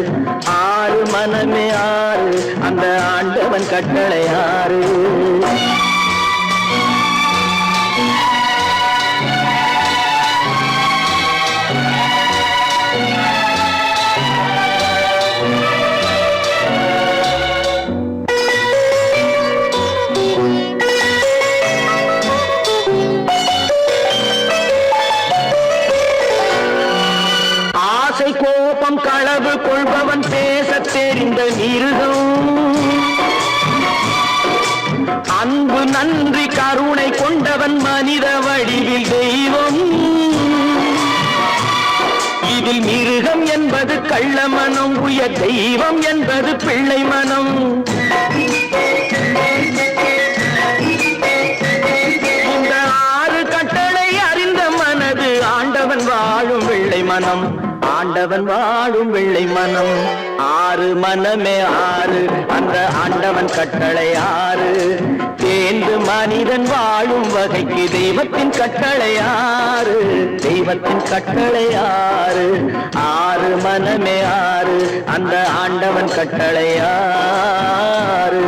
ஆறு மனமே ஆறு, அந்த ஆண்டவன் கட்டளை ஆறு. கோபம் களவு கொள்பவன் பேசத் தெரிந்த மிருகம். அன்பு நன்றி கருணை கொண்டவன் மனித வடிவில் தெய்வம். இதில் மிருகம் என்பது கள்ள மனம், உயர் தெய்வம் என்பது பிள்ளை மனம். இந்த ஆறு கட்டளை அறிந்த மனது ஆண்டவன் வாழும் வெள்ளை மனம், ஆண்டவன் வாழும் வெள்ளை மனம். ஆறு மனமே ஆறு, அந்த ஆண்டவன் கட்டளை ஆறு. தேர்ந்து மனிதன் வாழும் வகைக்கு தெய்வத்தின் கட்டளை ஆறு, தெய்வத்தின் கட்டளை ஆறு. ஆறு மனமே ஆறு, அந்த ஆண்டவன் கட்டளை ஆறு.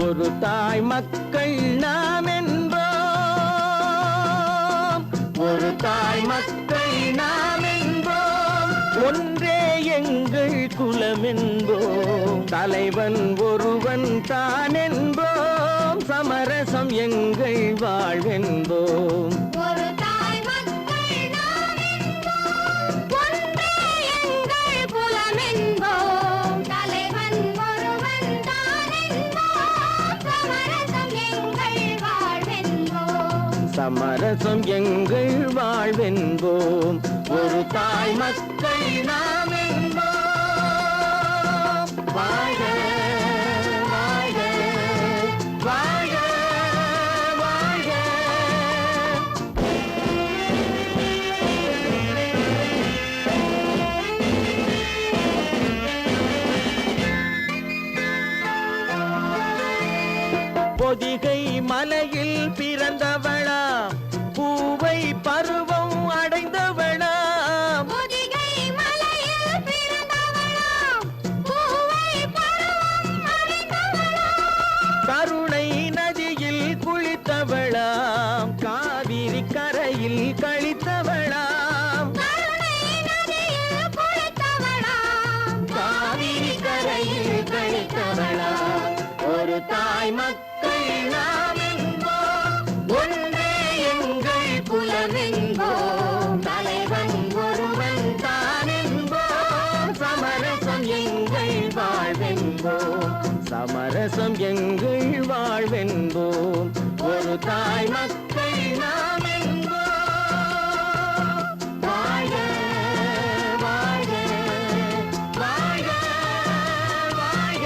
ஒரு தாய் மக்கள் நாம் என்போம், ஒரு தாய் மக்கள் நாம் என்போம். ஒன்றே எங்கள் குலம் என்போம், தலைவன் ஒருவன் தான் என்போம். சமரசம் எங்கள் வாழ்வென்போம். ஒரு தாய் மக்கள் நாம் என்போம், ஒன்றே எங்கள் குலம் என்போம். தலைவன் ஒருவன் தான் என்போம். சமரசம் எங்கள் வாழ்வென்போம். சமரசம் எங்கள் வாழ்வென்போம். ஒரு தாய் மக்கள் நாம் என்போம். வாழ்க வாழ்க வாழ்க வாழ்க. பொதிகை மலையில் பிறந்தவளா, பூவை பருவம் அடைந்தவளா. பொதிகை மலையில் பிறந்தவளாம், பூவை பருவம் அடைந்தவளாம். கருணை நதியில் குளித்தவளாம், காவிரி கரையில் கழித்தவளாம். கருணை என்போம், ஒரு தாய் மக்கள் நாம் என்போம். வாழ்க வாழ்க வாழ்க வாழ்க.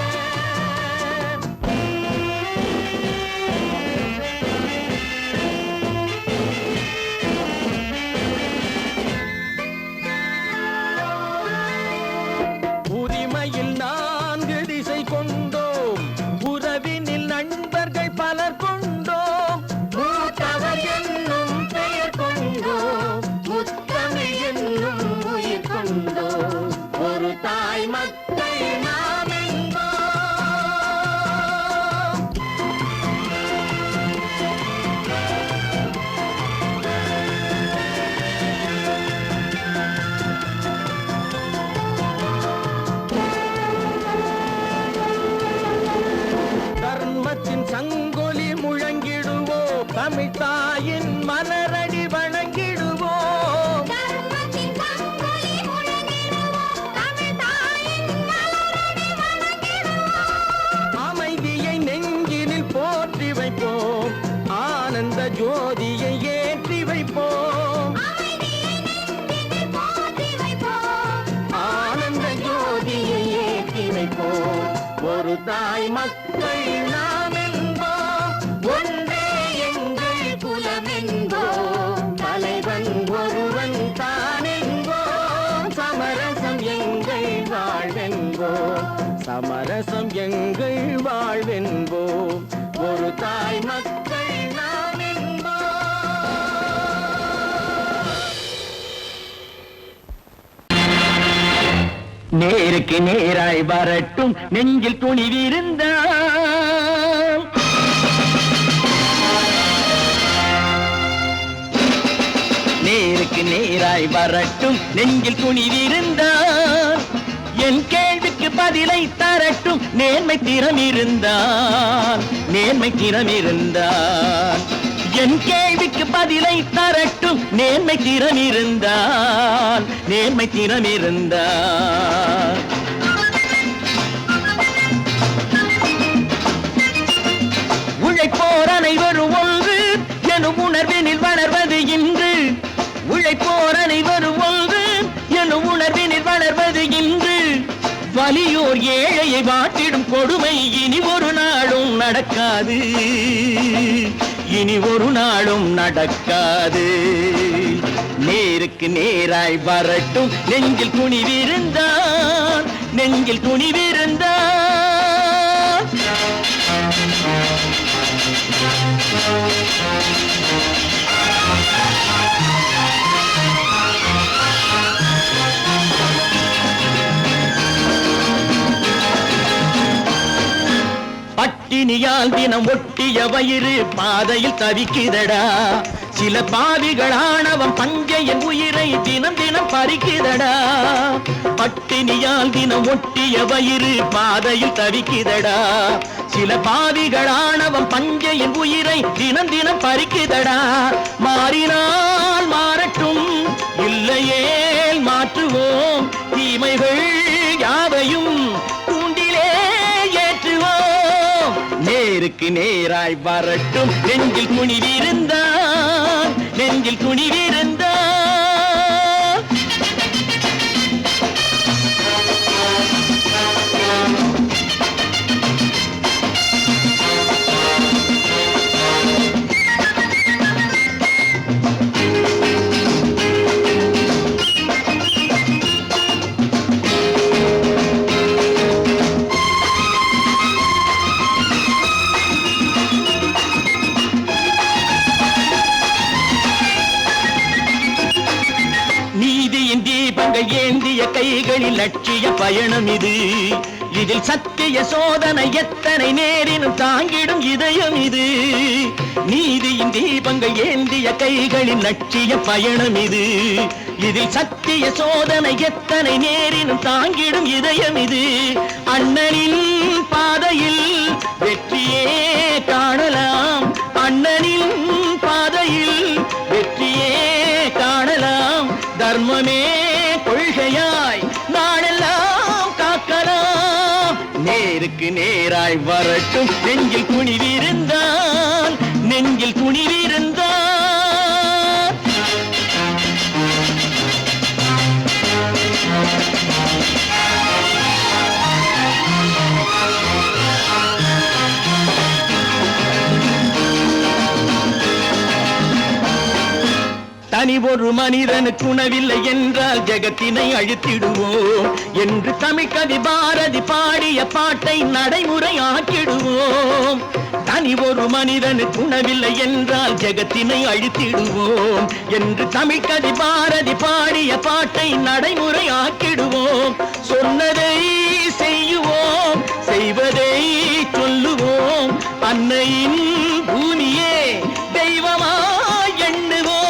உரிமையில் 4 திசை கொண்டோம், உறவினில் நண்பர்கள் பலர் கொண்டோம், மூத்தவர் என்னும் பெயர் கொண்டோம், முத்தமிழ் என்னும் உயிர் கொண்டோம், ஒரு தாய் மக்கள் நாம் என்போம். தர்மத்தின் சங்கொலி முழங்கிடுவோம், தமிழ் தாயின் மலரடி வணங்கிடுவோம். அமைதியை நெஞ்சினில் போற்றி வைப்போம், ஆனந்த ஜோதியை ஏற்றி வைப்போம், ஆனந்த ஜோதியை ஏற்றி வைப்போம், ஒரு தாய் மக்கள் நாம் என்போம், ஒன்றே எங்கள் குலம் என்போம், தலைவன் ஒருவன் தான் என்போம், சமரசம் எங்கள் வாழ்வென்போம், சமரசம் எங்கள் வாழ்வென்போம், ஒரு தாய் மக்கள் நாம் என்போம். நேருக்கு நேராய் வரட்டும் நெஞ்சில் துணிவிருந்தால், நேருக்கு நேராய் வரட்டும் நெஞ்சில் துணிவிருந்தால், என் கேள்விக்கு பதிலை தரட்டும் நேர்மை திறம் இருந்தால், நேர்மை திறம் இருந்தால், என் கேள்விக்கு பதிலை தரட்டும் நேர்மை திறம் இருந்தால், நேர்மை திறம் இருந்தால். உழைப்போர் அனைவரும் ஒன்று எனும் உணர்வினில் வளர்வது இன்று, உழைப்போர் அனைவரும் ஒன்று எனும் உணர்வினில் வளர்வது இன்று, வலியோர் ஏழையை வாட்டிடும் கொடுமை இனி ஒரு நாளும் நடக்காது, இனி ஒரு நாளும் நடக்காது. நேருக்கு நேராய் வரட்டும் நெஞ்சில் துணிவிருந்தால், நெஞ்சில் துணிவிருந்தால். பட்டினியால் தினம் ஒட்டிய வயிறு பாதையில் தவிக்குதடா, சில பாவிகள் ஆணவம் பஞ்சையின் உயிரை தினம் தினம் பறிக்குதடா. பட்டினியால் தினம் ஒட்டிய வயிறு பாதையில் தவிக்குதடா, சில பாவிகள் ஆணவம் பஞ்சையின் உயிரை தினம் தினம் பறிக்குதடா. மாறினால் மாறட்டும், இல்லையேல் மாற்றுவோம், தீமைகள் யாவையும் தூண்டிலே ஏற்றுவோம். நேருக்கு நேராய் வரட்டும் நெஞ்சில் துணிவிருந்தால், நெஞ்சில் துணிவிருந்தால். தீபங்கள் ஏந்திய கைகளில் லட்சிய பயணம் இது, இதில் சத்திய சோதனை எத்தனை நேரினும் தாங்கிடும் இதயம் இது. நீதியின் தீபங்கள் ஏந்திய கைகளில் லட்சிய பயணம் இது, இதில் சத்திய சோதனை எத்தனை நேரினும் தாங்கிடும் இதயம் இது. அண்ணனின் பாதையில் வெற்றியே காணலாம், அண்ணனின் பாதையில் வெற்றியே காணலாம். தர்மமே கொள்கையாய் நாளெல்லாம் காக்கலாம். நேருக்கு நேராய் வரட்டும் நெஞ்சில் துணிவிருந்தால், தனி ஒரு மனிதனுக்கு உணவில்லை என்றால் ஜெகத்தினை அழித்திடுவோம் என்று தமிழ்கவி பாரதி பாடிய பாட்டை நடைமுறையாக்கிடுவோம். தனி ஒரு மனிதனுக்கு உணவில்லை என்றால் ஜெகத்தினை அழித்திடுவோம் என்று தமிழ்கவி பாரதி பாடிய பாட்டை நடைமுறையாக்கிடுவோம். சொன்னதை செய்யுவோம், செய்வதை சொல்லுவோம், அன்னையின் பூமியே தெய்வமா எண்ணுவோம்.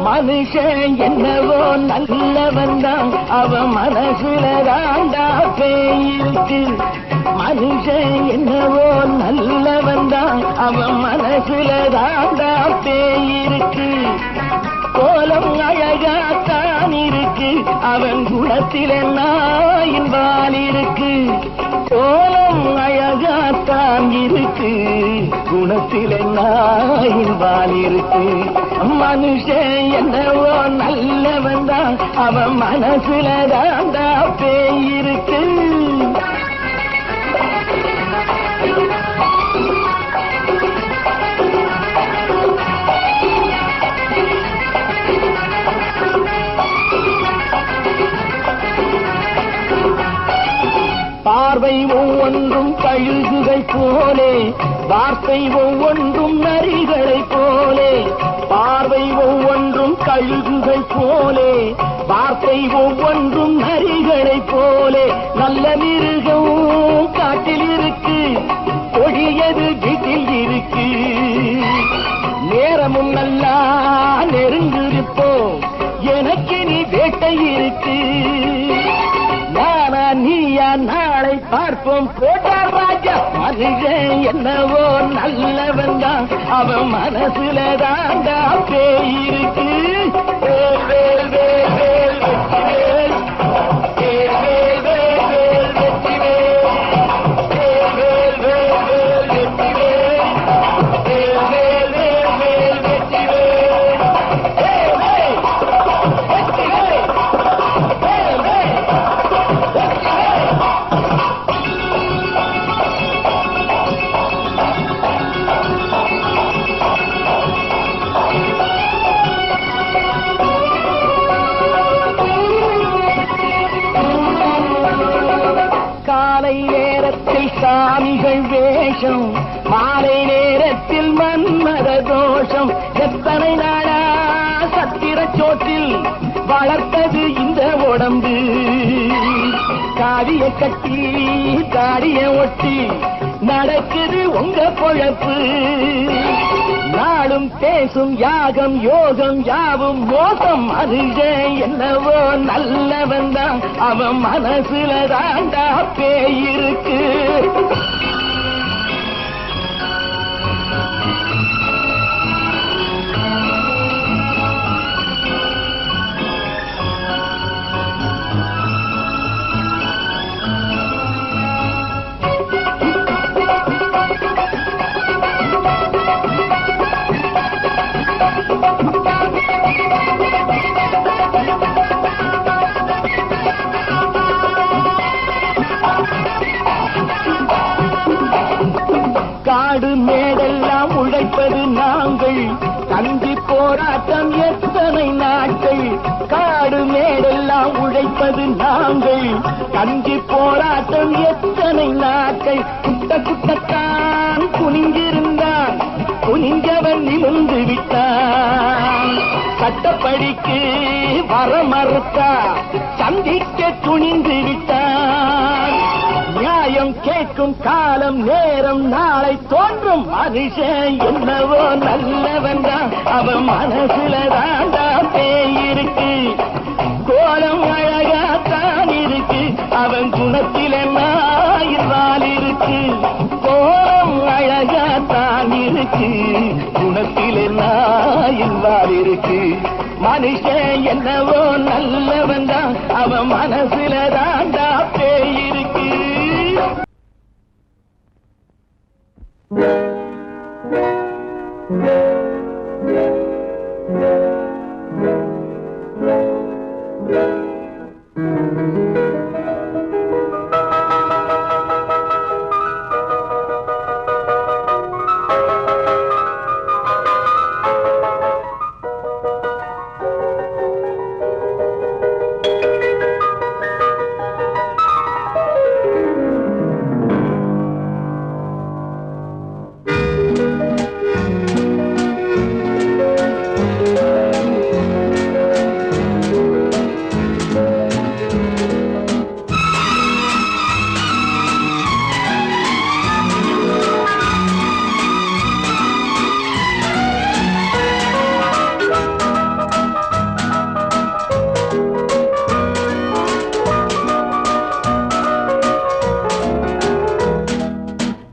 மனுஷன் என்னவோ நல்லவன் தான், அவன் மனசுல தாண்டா பேயிருக்கு. மனுஷன் என்னவோ நல்லவன் தான், அவன் மனசுல தாண்டா பேயிருக்கு. கோலம் அழகாத்தான் இருக்கு, அவன் குணத்தில நாயின் வால் இருக்கு. கோலம் அழகாத்தான் இருக்கு, குணத்தில நாயின் வால் இருக்கு. மனுஷன் என்னவோ நல்லவன் தான், அவன் மனசுல தாண்டா பேயிருக்கு. பார்வை ஒவ்வொன்றும் கழுகுகை போலே, வார்த்தை ஒவ்வொன்றும் நரிகளை போலே. பார்வை ஒவ்வொன்றும் கழுகுகை போலே, வார்த்தை ஒவ்வொன்றும் நரிகளை போலே. நல்ல மிருகம் காட்டில் இருக்கு, கொடியது வீட்டில் இருக்கு. நேரமும் நல்லா நெருங்கிருப்போம், எனக்கு நீ வேட்டை இருக்கு. நானா நீயா நாளை பார்ப்போம் போட்டார் ராஜா. மனுஷன் என்னவோ நல்லவன் தான், அவன் மனசுல தாண்டா பேயிருக்கு. வேல் வேல் வேல் வேல் வெற்றிவேல், வேல் வேல் வேல் வேல் வெற்றிவேல், வேல் வேல் வேல் வேல் வெற்றிவேல், வேல் வேல் வேல் வேல் வெற்றிவேல், வேல் வேல் வெற்றிவேல், வேல் வேல். காலை நேரத்தில் சாமிகள் வேஷம், மாலை நேரத்தில் மன்மத தோஷம். எத்தனை நாளா சத்திர சோற்றில் வளர்த்தது இந்த உடம்பு. காவிய கட்டி தாடிய ஒட்டி நடக்குது உங்க பொழப்பு. நாளும் பேசும் யாகம் யோகம் யாவும் மோசம். மனுஷன் என்னவோ நல்லவன் தான், அவன் மனசுல தாண்டா பேயிருக்கு. காடு மேடெல்லாம் உழைப்பது நாங்கள், தந்தி போராட்டம் எத்தனை நாட்கள். காடு மேடெல்லாம் உழைப்பது நாங்கள், தந்தி போராட்டம் எத்தனை நாட்கள். குட்ட குட்டத்தான் குனிஞ்சிருந்தான், குனிஞ்சவன் நிமிர்ந்து விட்டான். சட்டப்படிக்கு வர மறுத்தா, சந்திக்க துணிந்து விட்டான். நியாயம் கேட்கும் காலம் நேரம் நாளை தோன்றும். மனுஷன் என்னவோ நல்லவன் தான், அவன் மனசுல தாண்டா பேயிருக்கு. கோலம் அழகாத்தான் இருக்கு, அவன் குணத்தில நாயில் இருக்கு. கோலம் அழகாத்தான் இருக்கு, குணத்தில நாயில் இருக்கு. மனுஷன் என்னவோ நல்லவன் தான், அவன் மனசுல தாண்டா பேய் இருக்கு.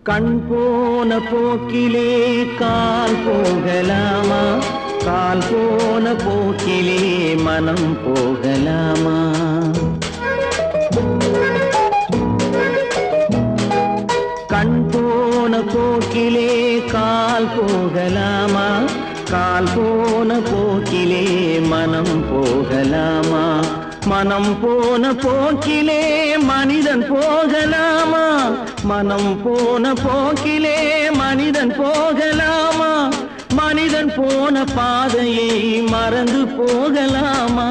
கண் போன போக்கிலே கால் போகலாமா, கால் போன போக்கிலே மனம் போகலாமா? கண் போன போக்கிலே கால் போகலாமா, கால் போன போக்கிலே மனம் போகலாமா? மனம் போன போக்கிலே மனிதன் போகலாமா, மனம் போன போக்கிலே மனிதன் போகலாமா? மனிதன் போன பாதையை மறந்து போகலாமா,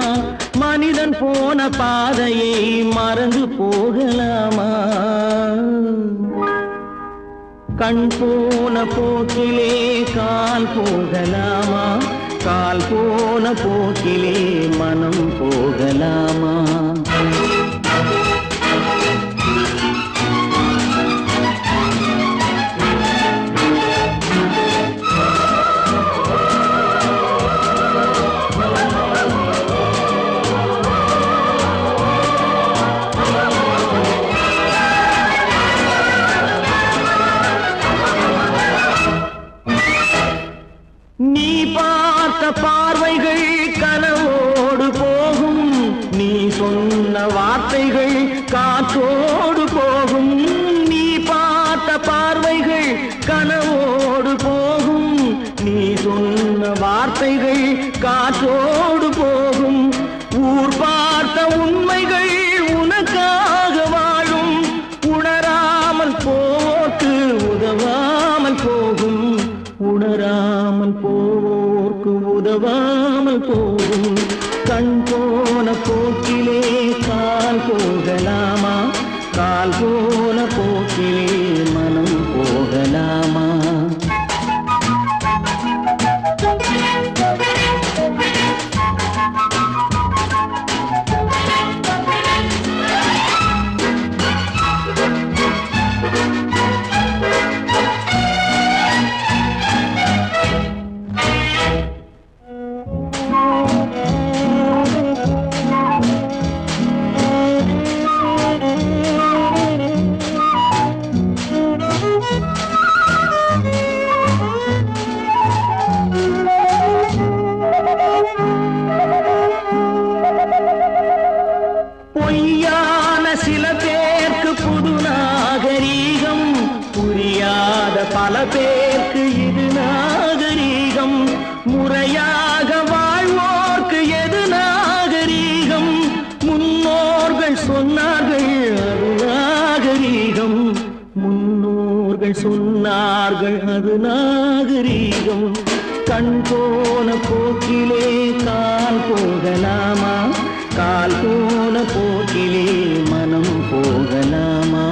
மனிதன் போன பாதையை மறந்து போகலாமா? கண் போன போக்கிலே கால் போகலாமா, கால் போன போக்கிலே மனம் போகலாமா? நீ பார்த்த பார்வைகள் கனவோடு போகும், நீ சொன்ன வார்த்தைகள் காற்றோடு போகும். நீ பார்த்த பார்வைகள் கனவோடு போகும், நீ சொன்ன வார்த்தைகள் காற்றோடு போகும். ஊர் பார்த்த உண்மைகள் உனக்காக வாழும், உணராமல் போக்கு உதவாமல் போகும், உணராமல் போக்கு உதவாமல் போகும். கண் போன போக்கிலே கால் போகலாமா, கால் போன போக்கிலே மனம் போகலாமா? பொய்யான சில பேருக்கு புது நாகரீகம், புரியாத பல பேருக்கு இது நாகரீகம். முறையாக வாழ்வோர்க்கு எது நாகரீகம்? முன்னோர்கள் சொன்னார்கள் அது நாகரீகம், முன்னோர்கள் சொன்னார்கள் அது நாகரீகம். கண் போன போக்கிலே கால் போகலாமா, கால் போன போக்கிலே மனம் போகலாமா?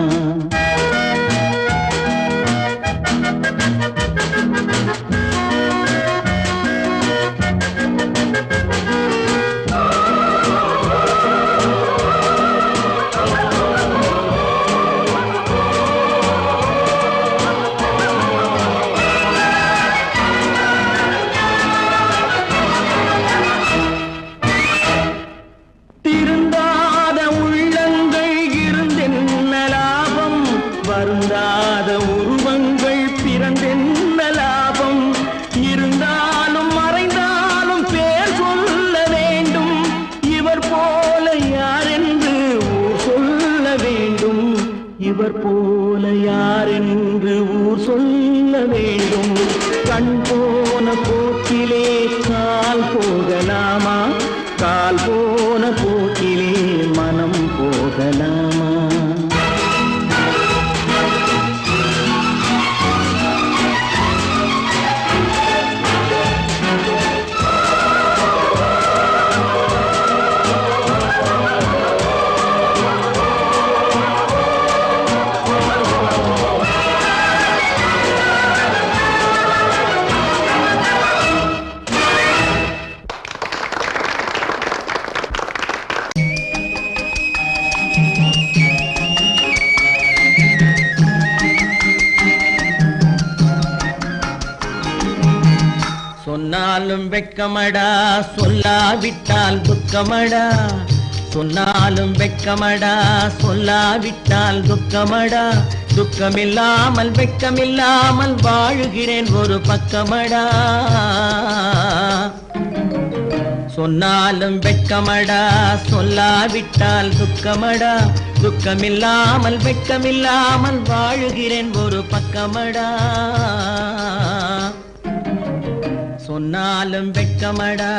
சொன்னாலும் வெட்கமடா சொல்லாவிட்டால் துக்கமடா சொன்னாலும் வெட்கமடா சொல்லாவிட்டால் துக்கமடா துக்கமில்லாமல் வெட்கமில்லாமல் வாழுகிறேன் ஒரு பக்கமடா சொன்னாலும் வெட்கமடா சொல்லாவிட்டால் துக்கமடா துக்கமில்லாமல் வெட்கமில்லாமல் வாழுகிறேன் ஒரு பக்கமடா சொன்னாலும் வெட்கமடா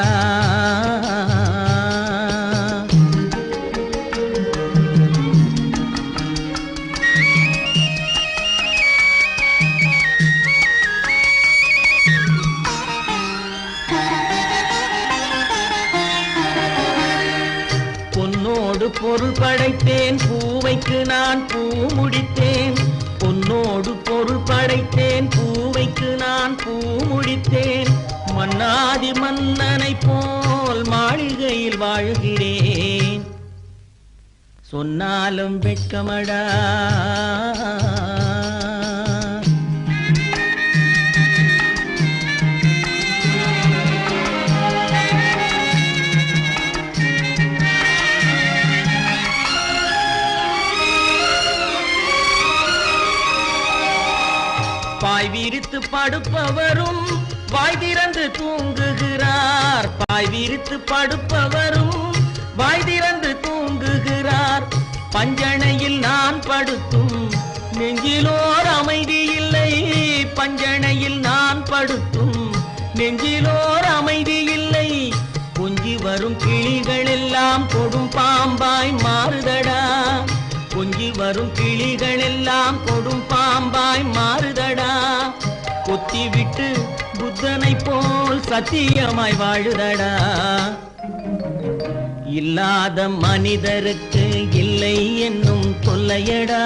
பொன்னோடு பொருள் படைத்தேன் பூவைக்கு நான் பூ முடித்தேன் பொன்னோடு பொருள் படைத்தேன் பூவைக்கு நான் பூ முடித்தேன் மன்னாதி மன்னனை போல் மாளிகையில் வாழ்கிறேன் சொன்னாலும் வெட்கமடா பாய் விரித்து படுப்பவரும் வாய் திறந்து தூங்குகிறார் பாய் விரித்து படுப்பவரும் வாய் திறந்து தூங்குகிறார் பஞ்சணையில் நான் படுத்தும் நெஞ்சிலோர் அமைதி இல்லை பஞ்சணையில் நான் படுத்தும் நெஞ்சிலோர் அமைதி இல்லை கொஞ்சி வரும் கிளிகள் எல்லாம் கொடும் பாம்பாய் மாறுதடா கொஞ்சி வரும் கிளிகள் எல்லாம் கொடும் பாம்பாய் மாறுதடா கொத்தி விட்டு புத்தனை போல் சத்தியமாய் வாழுதடா இல்லாத மனிதருக்கு இல்லை என்னும் தொல்லையடா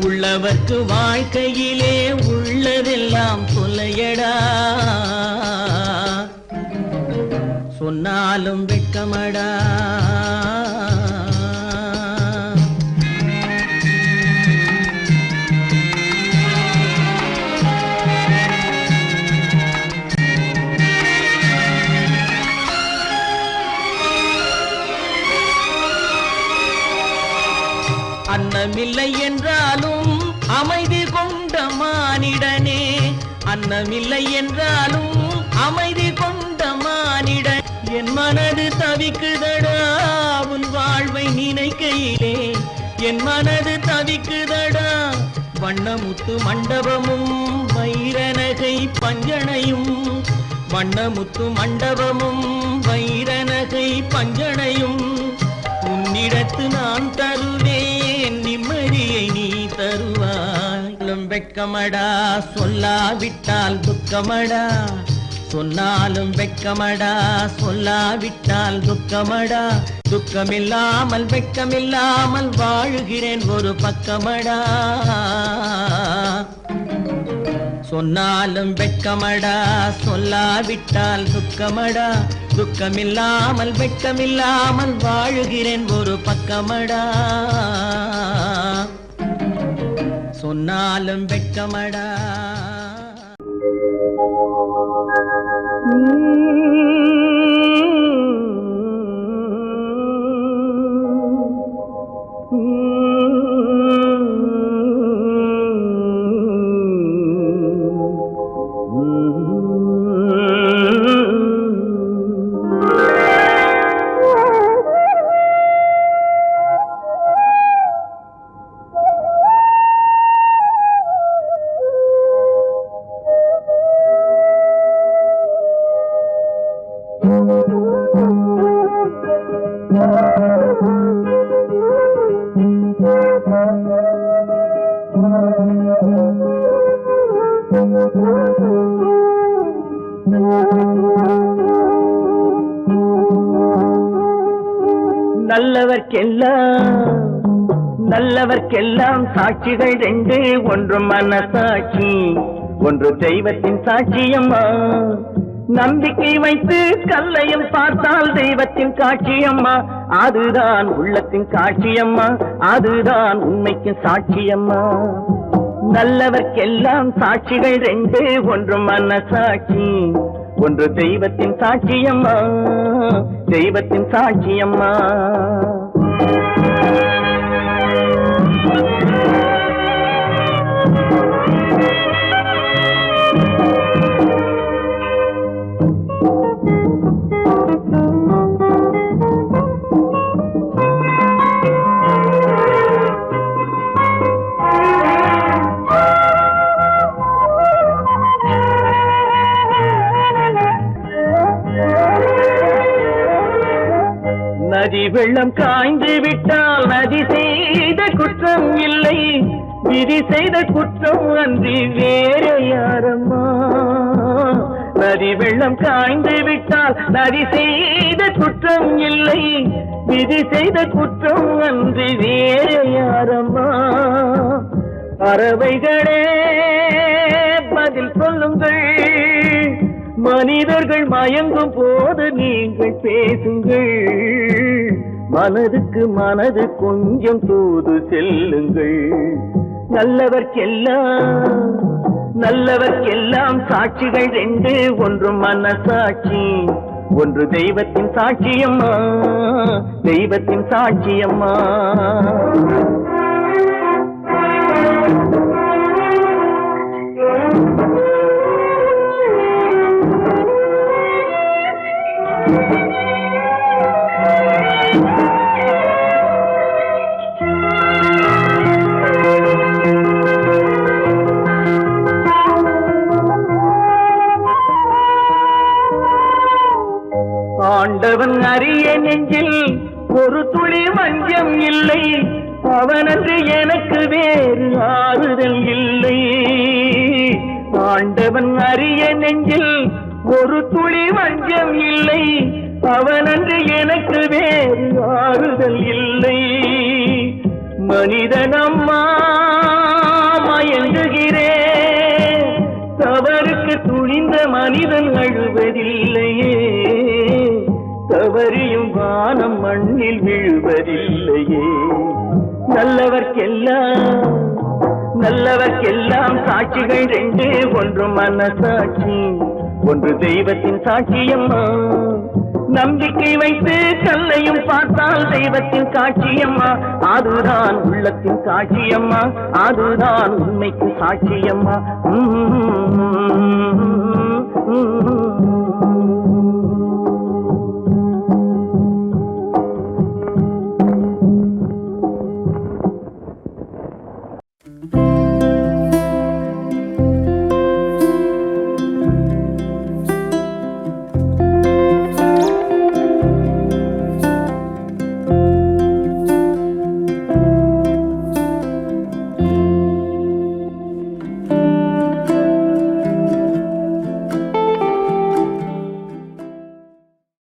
உள்ளவர்க்கு வாழ்க்கையிலே உள்ளதெல்லாம் தொல்லையடா சொன்னாலும் வெட்கமடா அன்னமில்லை என்றாலும் அமைதி கொண்ட மானிடனே அன்னமில்லை என்றாலும் அமைதி கொண்ட மானிடன் என் மனது தவிக்குதடா உன் வாழ்வை நினைக்கையிலே என் மனது தவிக்குதடா வண்ணமுத்து மண்டபமும் வைரநகை பஞ்சனையும் வண்ணமுத்து மண்டபமும் வைரநகை பஞ்சனையும் உன்னிடத்து நான் தருவேன் நிம்மதியை நீ தருவாய் வெட்கமடா சொல்லாவிட்டால் துக்கமடா சொன்னாலும் வெட்கமடா சொல்லாவிட்டால் துக்கமடா துக்கமில்லாமல் வெட்கமில்லாமல் வாழுகிறேன் ஒரு பக்கமடா சொன்னாலும் வெட்கமடா சொல்லாவிட்டால் துக்கமடா துக்கமில்லாமல் வெட்கமில்லாமல் வாழுகிறேன் ஒரு பக்கமடா சொன்னாலும் வெட்கமடா நல்லவர்க்கெல்லாம் சாட்சிகள் ரெண்டு ஒன்று மனசாட்சி ஒன்று தெய்வத்தின் சாட்சியம்மா நம்பிக்கை வைத்து கல்லையும் பார்த்தால் தெய்வத்தின் காட்சியம்மா அதுதான் உள்ளத்தின் காட்சியம்மா அதுதான் உண்மைக்கு சாட்சியம்மா நல்லவர்க்கெல்லாம் சாட்சிகள் ரெண்டு ஒன்று மனசாட்சி ஒன்று தெய்வத்தின் சாட்சியம்மா, தெய்வத்தின் சாட்சியம்மா. நதி வெள்ளம் காய்ந்து விட்டால் நதி செய்த குற்றம் இல்லை, விதி செய்த குற்றம் அன்றி வேறு யாரம்மா. நதி வெள்ளம் காய்ந்து விட்டால் நதி செய்த குற்றம் இல்லை, விதி செய்த குற்றம் அன்றி வேறு யாரம்மா. பறவைகளே பதில் சொல்லுங்கள், மனிதர்கள் மயங்கும் போது நீங்கள் பேசுங்கள், மனதுக்கு மனது கொஞ்சம் தூது செல்லுங்கள். நல்லவர்க்கெல்லாம் சாட்சிகள் ரெண்டு, ஒன்று மனசாட்சி, ஒன்று தெய்வத்தின் சாட்சியம்மா, தெய்வத்தின் சாட்சியம்மா. ஆண்டவன் அறிய நெஞ்சில் ஒரு துளி வஞ்சம் இல்லை, அவனன்று எனக்கு வேறு ஆறுதல் இல்லை. ஆண்டவன் அறிய நெஞ்சில் ஒரு துளி வஞ்சம் இல்லை, அவனன்று எனக்கு வேறு ஆறுதல் இல்லை. மனிதனம்மா மயங்குகிறேன், தவறுக்கு துணிந்த மனிதன் அழுவதில்லையே, தவறியும் வானம் மண்ணில் விழுவதில்லையே. நல்லவர்க்கெல்லாம் சாட்சிகள் ரெண்டு, ஒன்று மனசாட்சி, ஒன்று தெய்வத்தின் சாட்சியம்மா. நம்பிக்கை வைத்து கல்லையும் பார்த்தால் தெய்வத்தின் சாட்சியம்மா, அதுதான் உள்ளத்தின் சாட்சியம்மா, அதுதான் உண்மைக்கு சாட்சியம்மா.